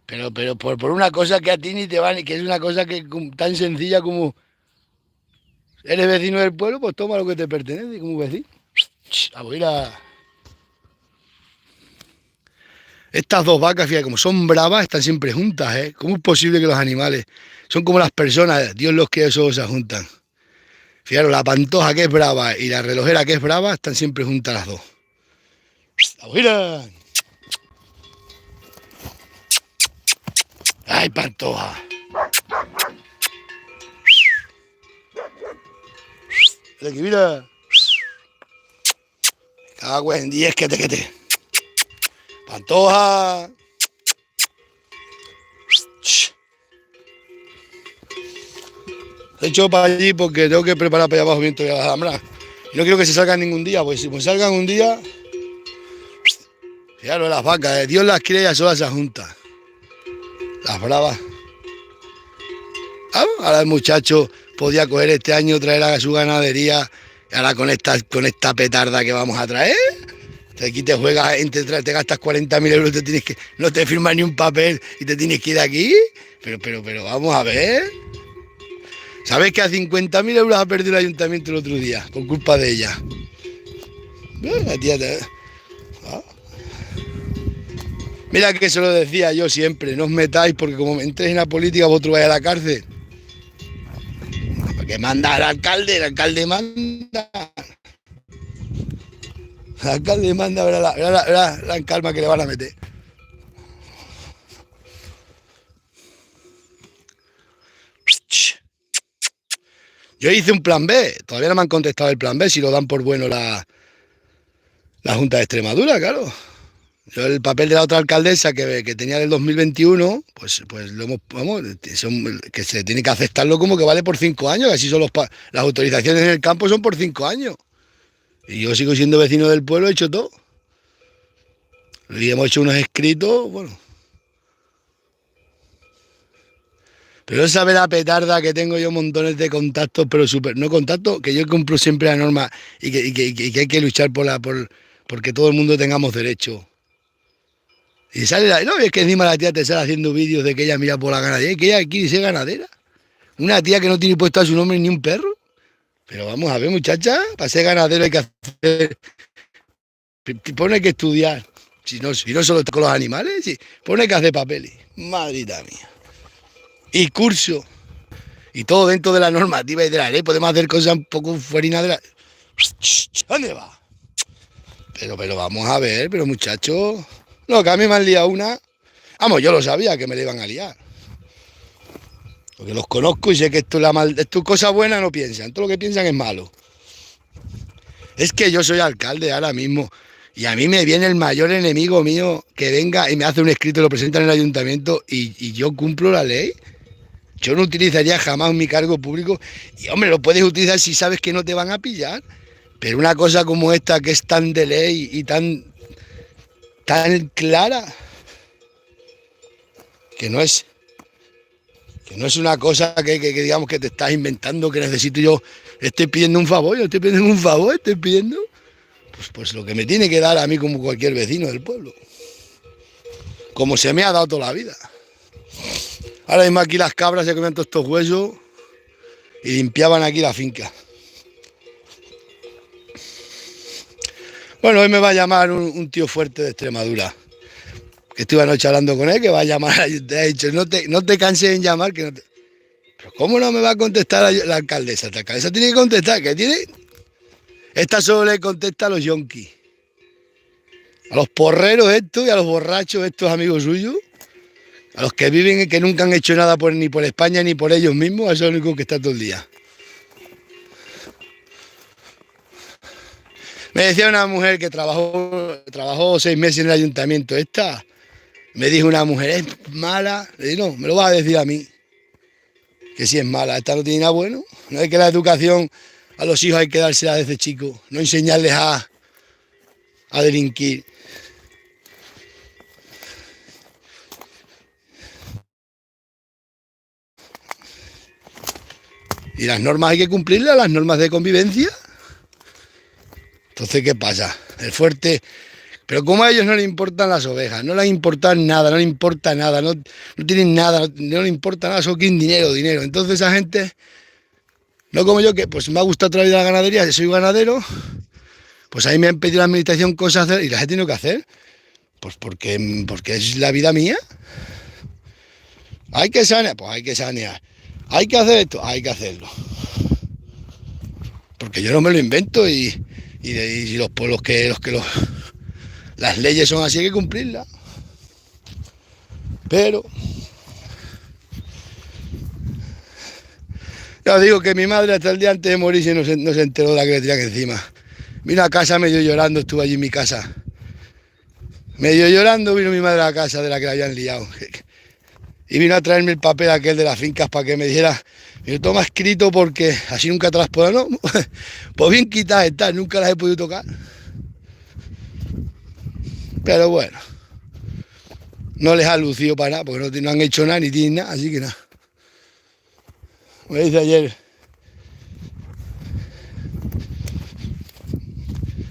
Pero por una cosa que a ti ni te va, que es una cosa que tan sencilla como eres vecino del pueblo, pues toma lo que te pertenece como vecino. Estas dos vacas, fíjate, como son bravas, están siempre juntas, ¿eh? ¿Cómo es posible que los animales son como las personas? Dios los que solo se juntan. Fijaros, la pantoja que es brava y la relojera que es brava están siempre juntas las dos. ¡Mira! ¡Ay, pantoja! Aquí, mira. Cago en 10, que te. Pantoja. He hecho para allí porque tengo que preparar para allá abajo viento de las alhambras. Y no quiero que se salgan ningún día, pues si me salgan un día. Fijaros las vacas, Dios las quiere, ellas solas se juntan. Las bravas. Ahora el muchacho podía coger este año, traer a su ganadería. Y ahora con esta petarda que vamos a traer. Aquí te juegas, te gastas 40.000 euros, no te firmas ni un papel y te tienes que ir de aquí. Pero vamos a ver. ¿Sabes que a 50.000 euros ha perdido el ayuntamiento el otro día? Por culpa de ella. La tía Mira que se lo decía yo siempre, no os metáis porque como me entréis en la política vosotros vais a la cárcel. Porque manda el alcalde manda. El alcalde manda, verá la calma que le van a meter. Yo hice un plan B, todavía no me han contestado el plan B, si lo dan por bueno la Junta de Extremadura, claro. Yo el papel de la otra alcaldesa que tenía del 2021, pues lo que se tiene que aceptarlo como que vale por 5 años, que así son las autorizaciones en el campo son por 5 años. Y yo sigo siendo vecino del pueblo, he hecho todo. Y hemos hecho unos escritos, bueno. Pero él sabe la petarda que tengo yo montones de contactos, pero no contactos, que yo cumplo siempre la norma y que hay que luchar porque todo el mundo tengamos derecho. Y sale no, es que encima la tía te sale haciendo vídeos de que ella mira por la ganadería y que ella quiere ser ganadera. Una tía que no tiene puesto a su nombre ni un perro. Pero vamos a ver, muchacha, para ser ganadero hay que hacer... Pone que estudiar. Si no solo con los animales, sí, pone que hacer papeles. Madrita mía. Y curso. Y todo dentro de la normativa y de la ley. Podemos hacer cosas un poco fuera de la... ¿Dónde va? Pero vamos a ver, pero muchachos... No, que a mí me han liado una... Vamos, yo lo sabía que me la iban a liar. Porque los conozco y sé que esto es cosa buena, no piensan. Todo lo que piensan es malo. Es que yo soy alcalde ahora mismo. Y a mí me viene el mayor enemigo mío que venga y me hace un escrito, lo presenta en el ayuntamiento y yo cumplo la ley. Yo no utilizaría jamás mi cargo público. Y hombre, lo puedes utilizar si sabes que no te van a pillar. Pero una cosa como esta que es tan de ley y tan clara, que no es una cosa que digamos que te estás inventando, que necesito yo, estoy pidiendo un favor, estoy pidiendo pues lo que me tiene que dar a mí como cualquier vecino del pueblo, como se me ha dado toda la vida. Ahora mismo aquí las cabras se comen todos estos huesos y limpiaban aquí la finca. Bueno, hoy me va a llamar un tío fuerte de Extremadura. Que estuve anoche hablando con él, que va a llamar. Te ha dicho, no te canses en llamar, que no te... Pero ¿cómo no me va a contestar la alcaldesa? La alcaldesa tiene que contestar, ¿qué tiene? Esta solo le contesta a los yonkis. A los porreros estos y a los borrachos estos amigos suyos. A los que viven y que nunca han hecho nada ni por España ni por ellos mismos. Eso es lo único que está todo el día. Me decía una mujer que trabajó 6 meses en el ayuntamiento. Me dijo una mujer, es mala. Le digo, no, me lo vas a decir a mí. Que si es mala, esta no tiene nada bueno. No es que la educación a los hijos hay que dársela desde chicos. No enseñarles a delinquir. Y las normas hay que cumplirlas, las normas de convivencia. Entonces, ¿qué pasa? El fuerte... Pero como a ellos no les importan las ovejas, no les importa nada, no les importa nada, no tienen nada, no les importa nada, solo quieren dinero, dinero. Entonces esa gente, no como yo, que pues me ha gustado otra vida la ganadería, que soy ganadero, pues ahí me han pedido la administración cosas hacer y las he tenido que hacer. Pues porque es la vida mía. Hay que sanear, pues hay que sanear. Hay que hacer esto, hay que hacerlo. Porque yo no me lo invento y los pueblos las leyes son así, hay que cumplirlas. Pero ya os digo que mi madre hasta el día antes de morirse no se enteró de la que le tenían encima. Vino a casa medio llorando, estuvo allí en mi casa. Medio llorando vino mi madre a la casa de la que la habían liado. Y vino a traerme el papel aquel de las fincas para que me dijera, yo toma escrito porque así nunca te las puedo, ¿no? Pues bien quitadas están, nunca las he podido tocar. Pero bueno, no les ha lucido para nada, porque no han hecho nada ni tienen nada, así que nada. Me dice ayer.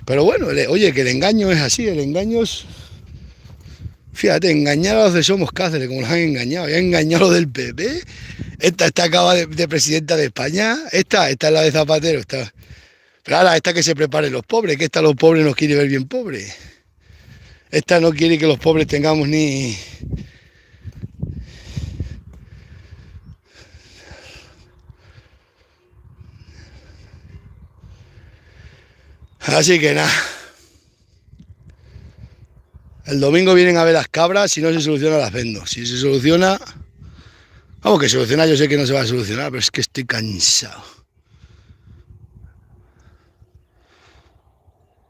Pero bueno, oye, que el engaño es así, el engaño es... Fíjate, engañar a los de Somos Cáceres, como los han engañado. Ya han engañado a los del PP. Esta acaba de presidenta de España. Esta es la de Zapatero. Pero ahora esta que se preparen los pobres, que esta los pobres nos quiere ver bien pobres. Esta no quiere que los pobres tengamos ni... Así que nada. El domingo vienen a ver las cabras, si no se soluciona las vendo. Si se soluciona... Vamos, que solucionar yo sé que no se va a solucionar, pero es que estoy cansado.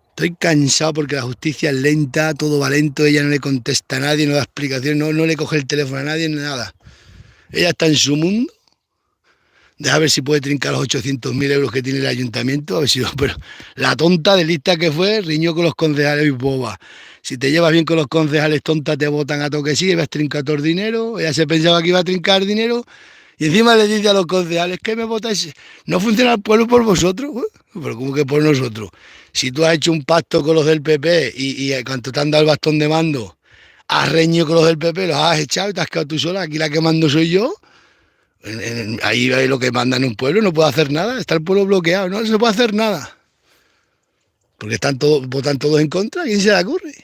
Estoy cansado porque la justicia es lenta, todo va lento, ella no le contesta a nadie, no da explicación, no le coge el teléfono a nadie, nada. Ella está en su mundo. Deja ver si puede trincar los 800.000 euros que tiene el ayuntamiento. A ver si pero la tonta de lista que fue, riñó con los concejales y boba. Si te llevas bien con los concejales, tonta, te votan a toque sí, y vas a trincar todo el dinero. Ella se pensaba que iba a trincar dinero. Y encima le dice a los concejales que me votáis. No funciona el pueblo por vosotros, güey. Pero ¿cómo que por nosotros? Si tú has hecho un pacto con los del PP y cuando te han dado el bastón de mando, has reñido con los del PP, los has echado y te has quedado tú sola. Aquí la que mando soy yo. Ahí hay lo que manda en un pueblo, no puede hacer nada, está el pueblo bloqueado, no se puede hacer nada. Porque votan todos en contra, ¿a quién se le ocurre?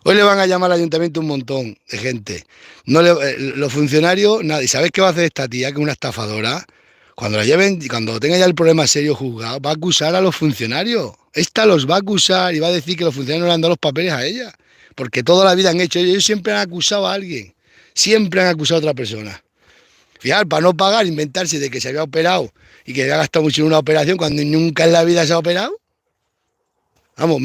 Hoy le van a llamar al ayuntamiento un montón de gente. Los funcionarios, nada. ¿Y sabes qué va a hacer esta tía, que es una estafadora? Cuando la lleven, cuando tenga ya el problema serio juzgado, va a acusar a los funcionarios. Esta los va a acusar y va a decir que los funcionarios no le han dado los papeles a ella. Porque toda la vida han hecho, ellos siempre han acusado a alguien. Siempre han acusado a otra persona. Fijar, para no pagar, inventarse de que se había operado y que había gastado mucho en una operación cuando nunca en la vida se ha operado. Vamos,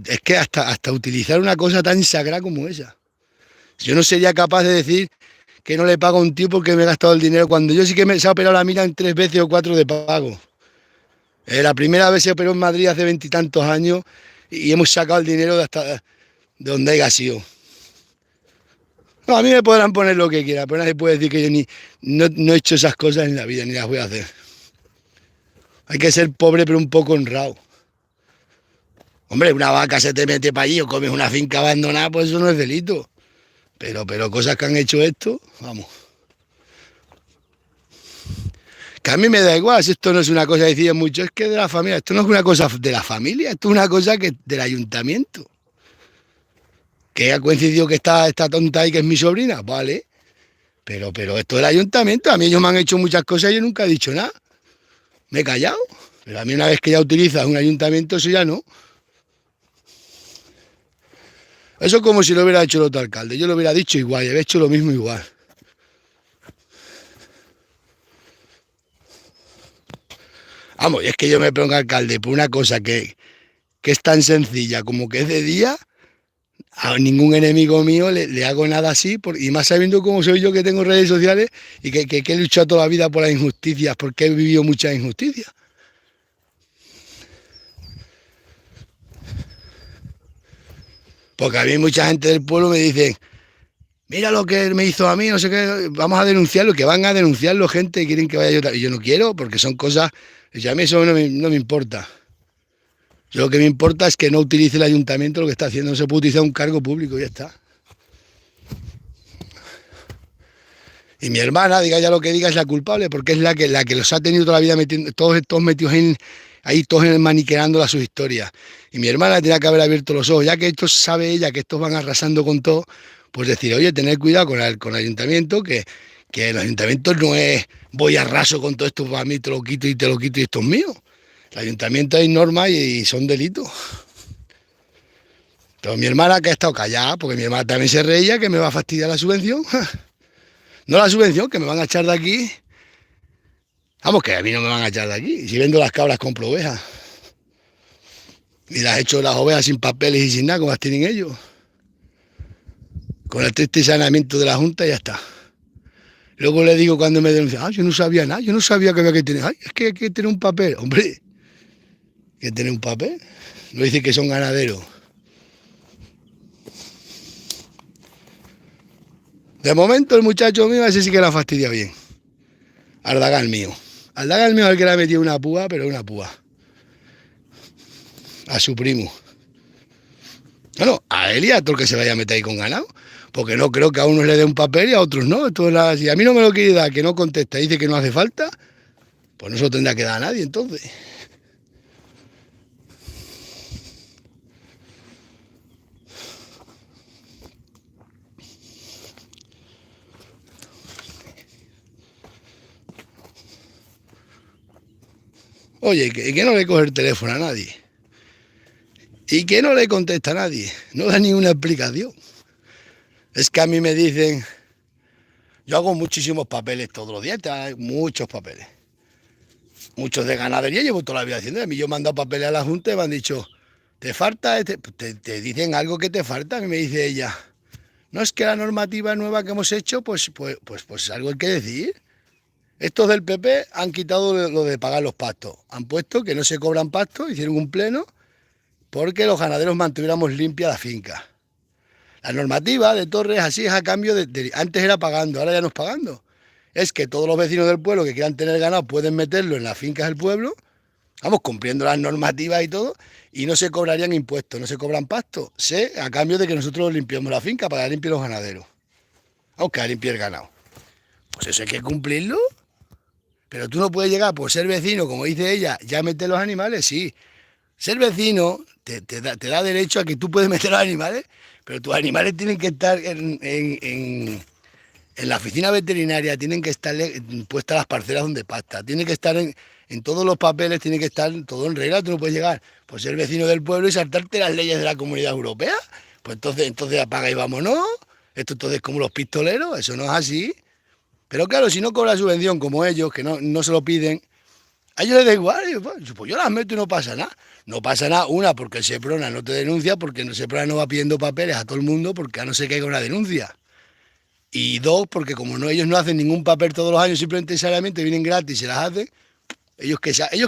es que hasta utilizar una cosa tan sagrada como esa. Yo no sería capaz de decir que no le pago a un tío porque me he gastado el dinero cuando yo sí que se ha operado la mira en 3 veces o 4 de pago. La primera vez se operó en Madrid hace 20 y tantos años y hemos sacado el dinero de donde haya sido. No, a mí me podrán poner lo que quiera, pero nadie puede decir que yo no he hecho esas cosas en la vida, ni las voy a hacer. Hay que ser pobre pero un poco honrado. Hombre, una vaca se te mete para allí o comes una finca abandonada, pues eso no es delito. Pero cosas que han hecho esto, vamos. Que a mí me da igual, si esto no es una cosa, decían mucho, es que de la familia, esto no es una cosa de la familia, esto es una cosa que del ayuntamiento. Que ha coincidido que está esta tonta ahí que es mi sobrina, vale, pero esto del ayuntamiento, a mí ellos me han hecho muchas cosas y yo nunca he dicho nada, me he callado, pero a mí una vez que ya utilizas un ayuntamiento, eso ya no. Eso es como si lo hubiera hecho el otro alcalde, yo lo hubiera dicho igual, y hubiera hecho lo mismo igual. Vamos, y es que yo me pongo alcalde por una cosa que es tan sencilla como que es de día, a ningún enemigo mío le hago nada así, y más sabiendo cómo soy yo que tengo redes sociales y que he luchado toda la vida por las injusticias, porque he vivido muchas injusticias. Porque a mí mucha gente del pueblo me dice, mira lo que me hizo a mí, no sé qué, vamos a denunciarlo, que van a denunciarlo gente y quieren que vaya yo. Y yo no quiero, porque son cosas, y a mí eso no me importa. Lo que me importa es que no utilice el ayuntamiento lo que está haciendo, no se puede utilizar un cargo público y ya está. Y mi hermana, diga ya lo que diga, es la culpable, porque es la que los ha tenido toda la vida metiendo, todos metidos ahí, todos maniqueando sus historias. Y mi hermana tenía que haber abierto los ojos, ya que esto sabe ella, que estos van arrasando con todo, pues decir, oye, tener cuidado con el ayuntamiento, que el ayuntamiento no es voy arraso con todo esto para mí, te lo quito y esto es mío. El ayuntamiento hay normas y son delitos. Pero mi hermana que ha estado callada, porque mi hermana también se reía que me va a fastidiar la subvención. No la subvención, que me van a echar de aquí. Vamos, que a mí no me van a echar de aquí. Y si vendo las cabras, compro ovejas. Y las echo las ovejas sin papeles y sin nada, como las tienen ellos. Con el triste saneamiento de la Junta y ya está. Luego le digo cuando me denuncian, yo no sabía nada, yo no sabía que había que tener. Ay, es que hay que tener un papel. Hombre, ¿hay que tener un papel? No dicen que son ganaderos. De momento el muchacho mío, ese sí que la fastidia bien. Ardagal mío. Ardagal mío es el que le ha metido una púa, pero una púa. A su primo. Bueno, a él y a todo el que se vaya a meter ahí con ganado. Porque no creo que a unos le dé un papel y a otros no. Si a mí no me lo quiere dar, que no contesta, dice que no hace falta, pues no se lo tendrá que dar a nadie entonces. Oye, que no le coge el teléfono a nadie. Y que no le contesta a nadie. No da ninguna explicación. Es que a mí me dicen, yo hago muchísimos papeles todos los días, muchos papeles. Muchos de ganadería llevo toda la vida haciendo. A mí yo he mandado papeles a la Junta y me han dicho, ¿te falta este? Te dicen algo que te falta. A mí me dice ella, no es que la normativa nueva que hemos hecho, pues algo hay que decir. Estos del PP han quitado lo de pagar los pastos. Han puesto que no se cobran pastos, hicieron un pleno porque los ganaderos mantuviéramos limpia la finca. La normativa de Torres así es a cambio antes era pagando, ahora ya no es pagando. Es que todos los vecinos del pueblo que quieran tener ganado pueden meterlo en las fincas del pueblo, vamos, cumpliendo las normativas y todo, y no se cobrarían impuestos, no se cobran pastos, a cambio de que nosotros limpiemos la finca para que limpien los ganaderos. Aunque que limpie el ganado. Pues eso hay que cumplirlo. Pero tú no puedes llegar por ser vecino, como dice ella, ya meter los animales, sí. Ser vecino te da derecho a que tú puedes meter los animales, pero tus animales tienen que estar en la oficina veterinaria, tienen que estar puestas las parcelas donde pasta, tienen que estar en todos los papeles, tiene que estar todo en regla. Tú no puedes llegar por ser vecino del pueblo y saltarte las leyes de la Comunidad Europea. Pues entonces apaga y vámonos. Esto entonces es como los pistoleros, eso no es así. Pero claro, si no cobra subvención como ellos, que no se lo piden, a ellos les da igual. Pues yo las meto y no pasa nada. No pasa nada, una, porque el Seprona no te denuncia, porque el Seprona no va pidiendo papeles a todo el mundo, porque a no ser que haya una denuncia. Y dos, porque como ellos no hacen ningún papel todos los años, simplemente necesariamente vienen gratis y se las hacen, ellos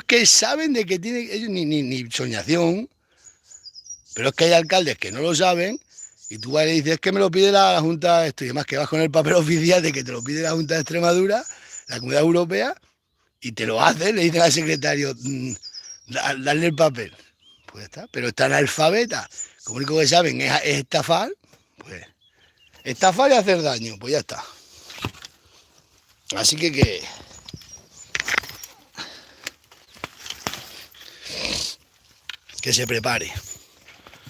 que saben de que tienen, ellos ni soñación, pero es que hay alcaldes que no lo saben, y tú vas y le dices, es que me lo pide la Junta, esto, y además que vas con el papel oficial de que te lo pide la Junta de Extremadura, la Comunidad Europea, y te lo hacen, le dicen al secretario, darle el papel. Pues está, pero está analfabeta, lo único que saben es estafar, pues estafar y hacer daño, pues ya está. Así que que se prepare.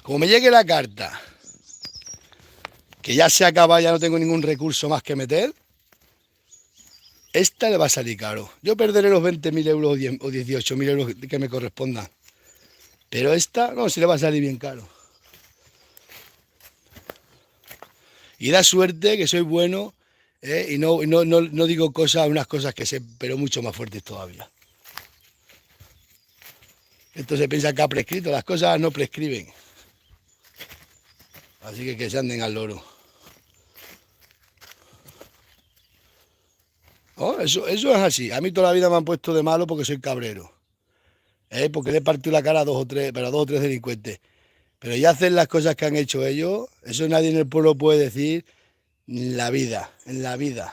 Como me llegue la carta, que ya se acaba, ya no tengo ningún recurso más que meter, esta le va a salir caro. Yo perderé los 20.000 euros o 18.000 euros que me correspondan. Pero esta, no, se le va a salir bien caro. Y da suerte que soy bueno, y no digo unas cosas que sé, pero mucho más fuertes todavía. Esto se piensa que ha prescrito, las cosas no prescriben. Así que se anden al loro. Oh, eso es así. A mí toda la vida me han puesto de malo porque soy cabrero. Porque le he partido la cara a dos o tres delincuentes. Pero ya hacen las cosas que han hecho ellos, eso nadie en el pueblo puede decir en la vida, en la vida.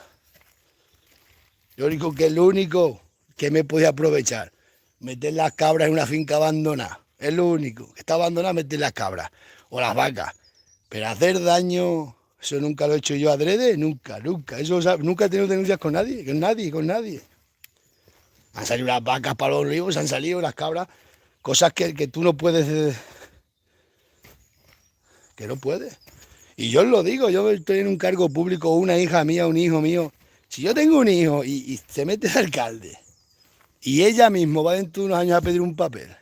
Lo único que me podía aprovechar, meter las cabras en una finca abandonada. Es lo único, que está abandonada, meter las cabras o las vacas. Pero hacer daño, eso nunca lo he hecho yo adrede, nunca. Eso, nunca he tenido denuncias con nadie. Han salido las vacas para los ríos, han salido las cabras, cosas que tú no puedes, que no puedes. Y yo os lo digo, yo estoy en un cargo público, una hija mía, un hijo mío. Si yo tengo un hijo y se mete de alcalde y ella mismo va dentro de unos años a pedir un papel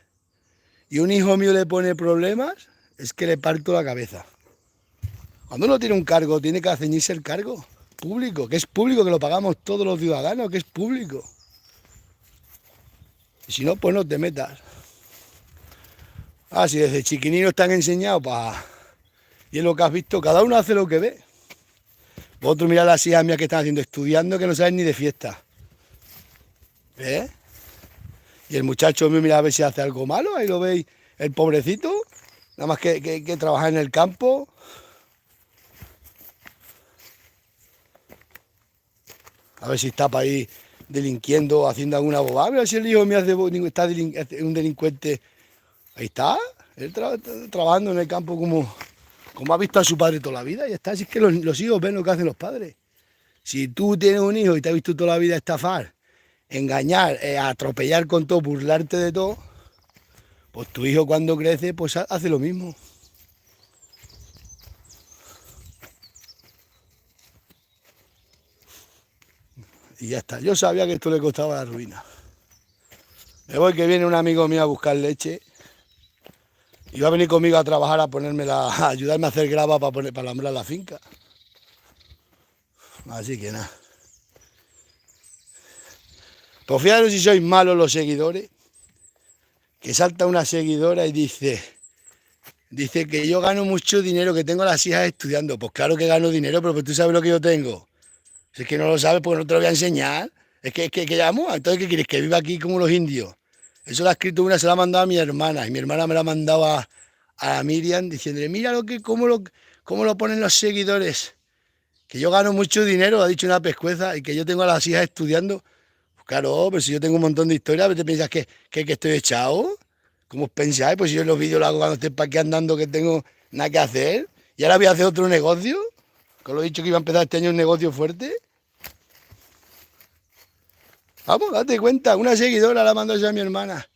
y un hijo mío le pone problemas, es que le parto la cabeza. Cuando uno tiene un cargo, tiene que ceñirse el cargo público, que es público, que lo pagamos todos los ciudadanos, que es público. Y si no, pues no te metas. Si desde chiquinino están enseñados y es lo que has visto, cada uno hace lo que ve. Vosotros mirad las hijas mías que están haciendo, estudiando, que no saben ni de fiesta. ¿Eh? Y el muchacho mío, mira a ver si hace algo malo, ahí lo veis, el pobrecito, nada más que trabajar en el campo. A ver si está para ahí delinquiendo, haciendo alguna bobada. Mira si el hijo mío está un delincuente. Ahí está, él trabajando en el campo como ha visto a su padre toda la vida. Y está, así es que los hijos ven lo que hacen los padres. Si tú tienes un hijo y te has visto toda la vida estafar, engañar, atropellar con todo, burlarte de todo, pues tu hijo cuando crece, pues hace lo mismo. Y ya está. Yo sabía que esto le costaba la ruina. Me voy, que viene un amigo mío a buscar leche y va a venir conmigo a trabajar, a ayudarme a hacer grava para alambrar la finca. Así que nada. Pues fijaros si sois malos los seguidores, que salta una seguidora y dice que yo gano mucho dinero, que tengo a las hijas estudiando. Pues claro que gano dinero, pero pues tú sabes lo que yo tengo. Si es que no lo sabes, pues no te lo voy a enseñar. Es que llamo, entonces ¿qué quieres? Que viva aquí como los indios. Eso lo ha escrito una, se la ha mandado a mi hermana, y mi hermana me la mandaba a Miriam diciéndole, mira cómo lo ponen los seguidores. Que yo gano mucho dinero, ha dicho una pescueza, y que yo tengo a las hijas estudiando. Pues claro, pero si yo tengo un montón de historias, ¿te piensas que estoy echado? ¿Cómo os pensáis? Pues si yo en los vídeos lo hago cuando estoy para aquí andando, que tengo nada que hacer. Y ahora voy a hacer otro negocio, que os lo he dicho que iba a empezar este año un negocio fuerte. Vamos, date cuenta, una seguidora la mandó a mi hermana.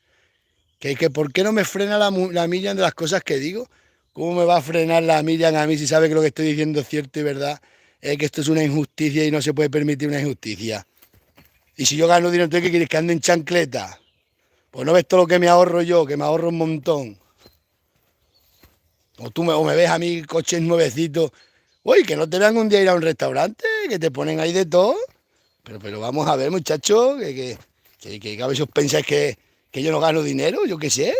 Que ¿por qué no me frena la Miriam de las cosas que digo? ¿Cómo me va a frenar la Miriam a mí si sabe que lo que estoy diciendo es cierto y verdad? Que esto es una injusticia y no se puede permitir una injusticia. Y si yo gano dinero, ¿entonces qué quieres? ¿Que ande en chancleta? Pues no ves todo lo que me ahorro yo, que me ahorro un montón. O me ves a mí coches nuevecitos. Uy, que no te vean un día ir a un restaurante, que te ponen ahí de todo. Pero vamos a ver, muchachos, que a veces os pensáis que yo no gano dinero, yo qué sé.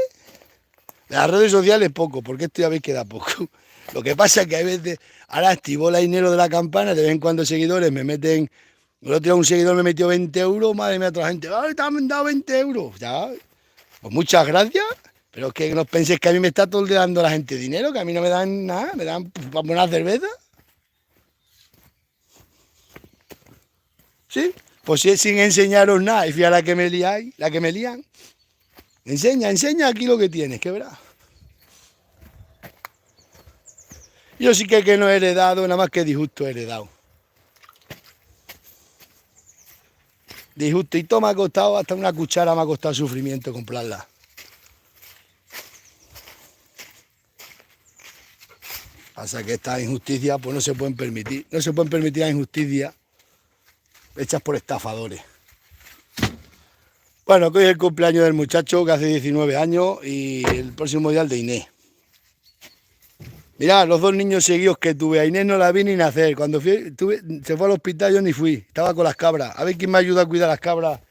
Las redes sociales poco, porque esto ya veis que da poco. Lo que pasa es que hay veces, ahora activo la dinero de la campana, de vez en cuando seguidores me meten, el otro día un seguidor me metió 20 euros, madre mía, otra gente, ¡ay, te han dado 20 euros! Ya, pues muchas gracias, pero es que no penséis que a mí me está tolerando la gente dinero, que a mí no me dan nada, me dan para una cerveza. ¿Sí? Pues si es sin enseñaros nada, y fíjate la que me lían. Enseña aquí lo que tienes, que verás. Yo sí que no he heredado, nada más que disgusto he heredado. Disgusto, y todo me ha costado, hasta una cuchara me ha costado sufrimiento comprarla. Pasa que estas injusticias pues no se pueden permitir. No se pueden permitir las injusticias hechas por estafadores. Bueno, que hoy es el cumpleaños del muchacho que hace 19 años y el próximo día el de Inés. Mirá, los dos niños seguidos que tuve, a Inés no la vi ni nacer. Cuando se fue al hospital yo ni fui, estaba con las cabras. A ver quién me ayuda a cuidar las cabras.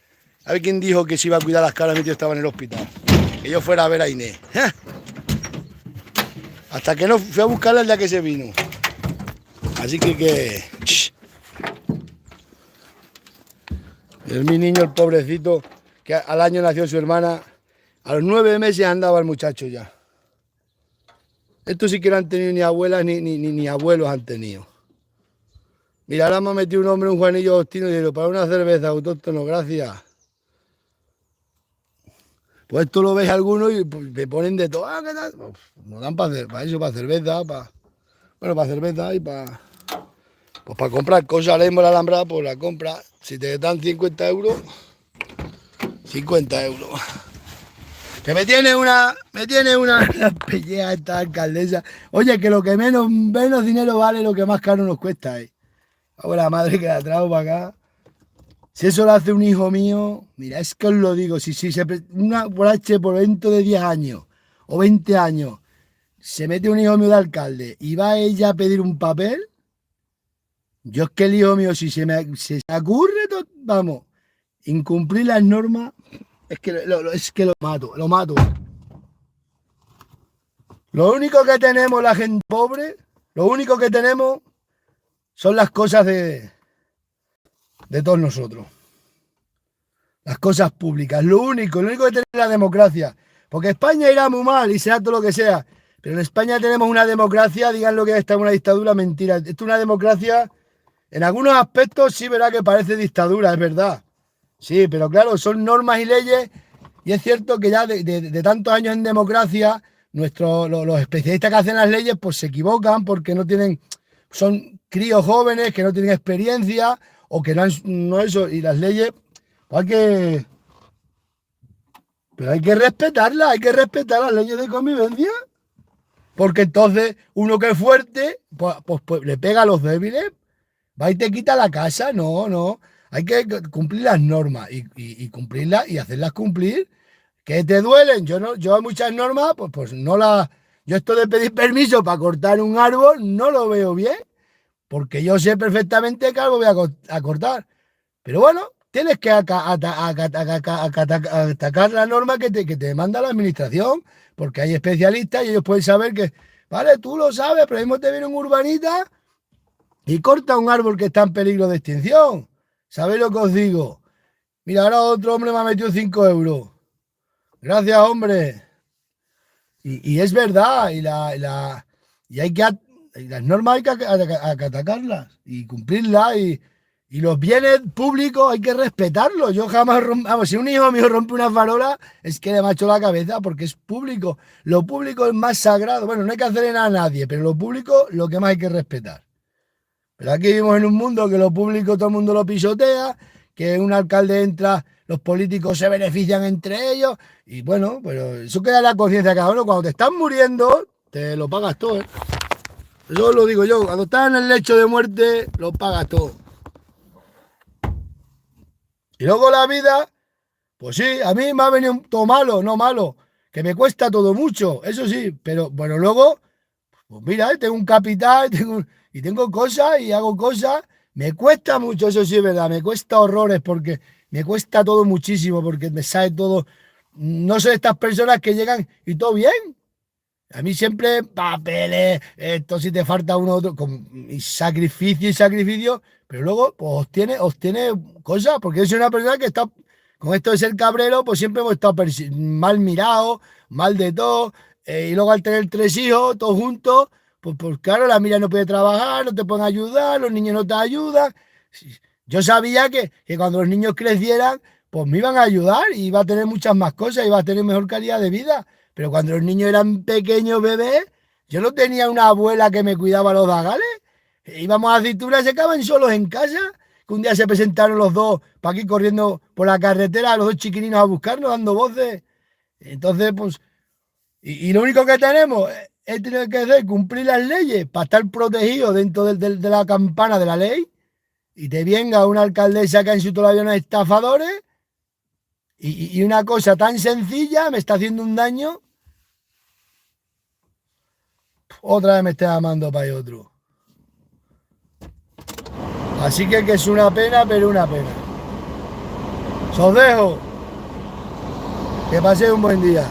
A ver quién dijo que se iba a cuidar las cabras, mi tío estaba en el hospital. Que yo fuera a ver a Inés. Hasta que no fui a buscarla el día que se vino. Así que... Es mi niño, el pobrecito, que al año nació su hermana. A los 9 meses andaba el muchacho ya. Estos sí que no han tenido ni abuelas ni abuelos han tenido. Mira, ahora me ha metido un hombre, un Juanillo Agostino, y digo, para una cerveza, autóctono, gracias. Pues esto lo veis algunos y pues, me ponen de todo. ¿Qué tal? Pues, nos dan para eso, para cerveza, para cerveza y pues para comprar cosas. Ahora mismo la Alhambra, pues la compra. Si te dan 50 euros, 50 euros. Que me tiene una pelleja esta alcaldesa. Oye, que lo que menos dinero vale, lo que más caro nos cuesta. Ahora la madre que la trago para acá. Si eso lo hace un hijo mío, mira, es que os lo digo, si una borracha por evento de 10 años o 20 años, se mete un hijo mío de alcalde y va ella a pedir un papel, yo es que el hijo mío, si se me ocurre, vamos, incumplir las normas, es que lo mato. Lo único que tenemos la gente pobre, lo único que tenemos son las cosas de todos nosotros. Las cosas públicas. Lo único que tenemos es la democracia. Porque España irá muy mal y será todo lo que sea. Pero en España tenemos una democracia, digan lo que está en una dictadura, mentira. Esto es una democracia, en algunos aspectos sí verá que parece dictadura, es verdad. Sí, pero claro, son normas y leyes. Y es cierto que ya de tantos años en democracia, los especialistas que hacen las leyes pues se equivocan porque no tienen, son críos jóvenes que no tienen experiencia o que no eso, y las leyes pero hay que respetarlas, hay que respetar las leyes de convivencia, porque entonces uno que es fuerte, pues le pega a los débiles, va y te quita la casa, no, hay que cumplir las normas y cumplirlas y hacerlas cumplir, que te duelen, yo hay muchas normas, pues no las, yo esto de pedir permiso para cortar un árbol no lo veo bien, porque yo sé perfectamente que algo voy a cortar, pero bueno, tienes que atacar la norma que te manda la administración, porque hay especialistas y ellos pueden saber que, vale, tú lo sabes, pero mismo te viene un urbanita y corta un árbol que está en peligro de extinción. ¿Sabéis lo que os digo? Mira, ahora otro hombre me ha metido 5 euros. Gracias, hombre. Y es verdad, y las normas hay que atacarlas y cumplirlas y los bienes públicos hay que respetarlos. Yo jamás si un hijo mío rompe una farola, es que le macho la cabeza porque es público. Lo público es más sagrado. Bueno, no hay que hacerle nada a nadie, pero lo público lo que más hay que respetar. Pero aquí vivimos en un mundo que lo público todo el mundo lo pisotea, que un alcalde entra, los políticos se benefician entre ellos, y bueno, pero eso queda en la conciencia de cada uno. Cuando te están muriendo, te lo pagas todo, ¿eh? Eso lo digo yo, cuando estás en el lecho de muerte, lo pagas todo. Y luego la vida, pues sí, a mí me ha venido todo malo, no malo, que me cuesta todo mucho, eso sí, pero bueno, luego, pues mira, tengo un capital, tengo cosas y hago cosas, me cuesta mucho, eso sí es verdad, me cuesta horrores porque me cuesta todo muchísimo, porque me sale todo, no soy de estas personas que llegan y todo bien. A mí siempre papeles, esto si te falta uno otro, y sacrificio, pero luego pues, obtiene cosas, porque yo soy una persona que está, con esto de ser cabrero, pues siempre hemos estado mal mirados, mal de todo, y luego al tener 3 hijos, todos juntos, pues claro, la mira no puede trabajar, no te pueden ayudar, los niños no te ayudan. Yo sabía que cuando los niños crecieran, pues me iban a ayudar y iba a tener muchas más cosas, iba a tener mejor calidad de vida. Pero cuando los niños eran pequeños bebés, yo no tenía una abuela que me cuidaba los dagales. Íbamos a aceitunas, se quedaban solos en casa, que un día se presentaron los dos para aquí corriendo por la carretera, los dos chiquininos a buscarnos, dando voces. Entonces, pues, y lo único que tenemos he tenido que hacer cumplir las leyes para estar protegido dentro de la campana de la ley y te venga una alcaldesa que ha insultado a los estafadores y una cosa tan sencilla me está haciendo un daño. Otra vez me está llamando para otro. Así que es una pena, pero una pena. Os dejo. Que paséis un buen día.